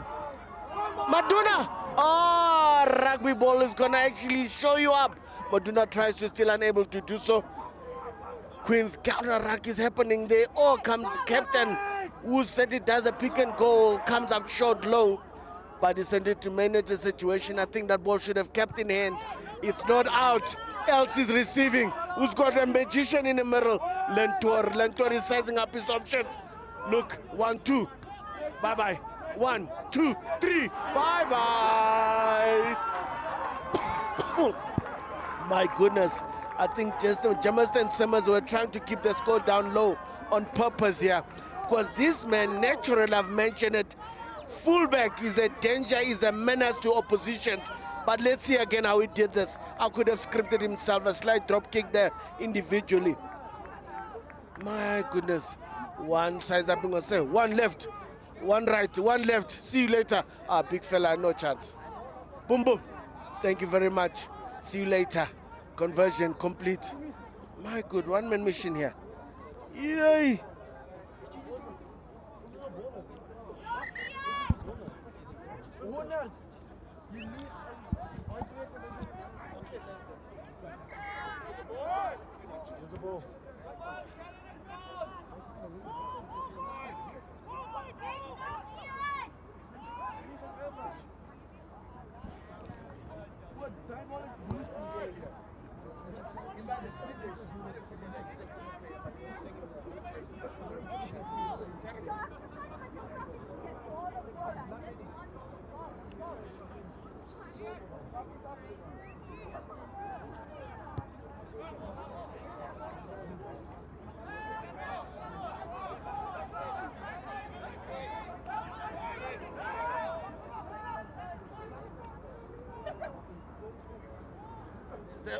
Maduna! Oh, rugby ball is gonna actually show you up. Maduna tries to, still unable to do so. Queen's counter rack is happening there. Oh, comes captain, who said it does a pick and go, comes up short low. But he sent it to manage the situation. I think that ball should have kept in hand. It's not out. Else is receiving. Who's got a magician in the middle? Lentor. Lentor is sizing up his options. Look, 1, 2. Bye-bye. 1, 2, 3. Bye-bye. My goodness. I think just Germiston and Summers were trying to keep the score down low on purpose here. Because this man, naturally, I've mentioned it, fullback is a danger, is a menace to oppositions. But let's see again how he did this. I could have scripted himself a slight drop kick there individually. My goodness. One size up, I'm going to say. One left, one right, one left. See you later. Big fella, no chance. Boom, boom. Thank you very much. See you later. Conversion complete. My good, one-man mission here. Yay.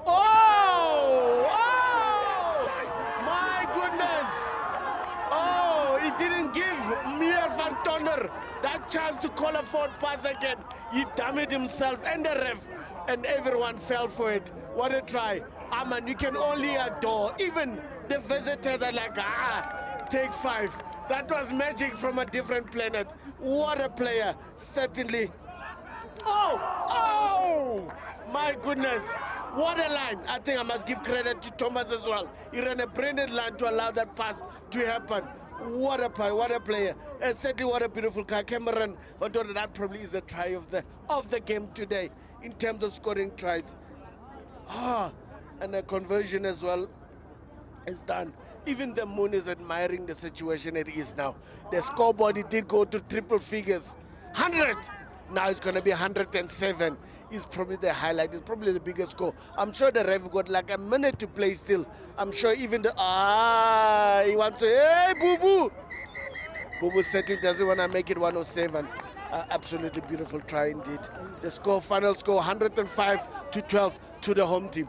Oh! My goodness! Oh, he didn't give Mia Van Tonder that chance to call a forward pass again. He damaged himself and the ref, and everyone fell for it. What a try. Man, you can only adore. Even the visitors are like, take 5. That was magic from a different planet. What a player, certainly. Oh! My goodness. What a line. I think I must give credit to Thomas as well. He ran a brilliant line to allow that pass to happen. What a player. And certainly what a beautiful guy. Cameron Van Tonder, that probably is a try of the game today in terms of scoring tries. And the conversion as well is done. Even the moon is admiring the situation it is now. The scoreboard, it did go to triple figures. 100! Now it's going to be 107. Is probably the highlight. It's probably the biggest score. I'm sure the ref got like a minute to play still. I'm sure even the... he wants to... Hey, Boo-Boo! Boo-Boo certainly doesn't want to make it 107. Absolutely beautiful try indeed. The score, final score, 105 to 12 to the home team.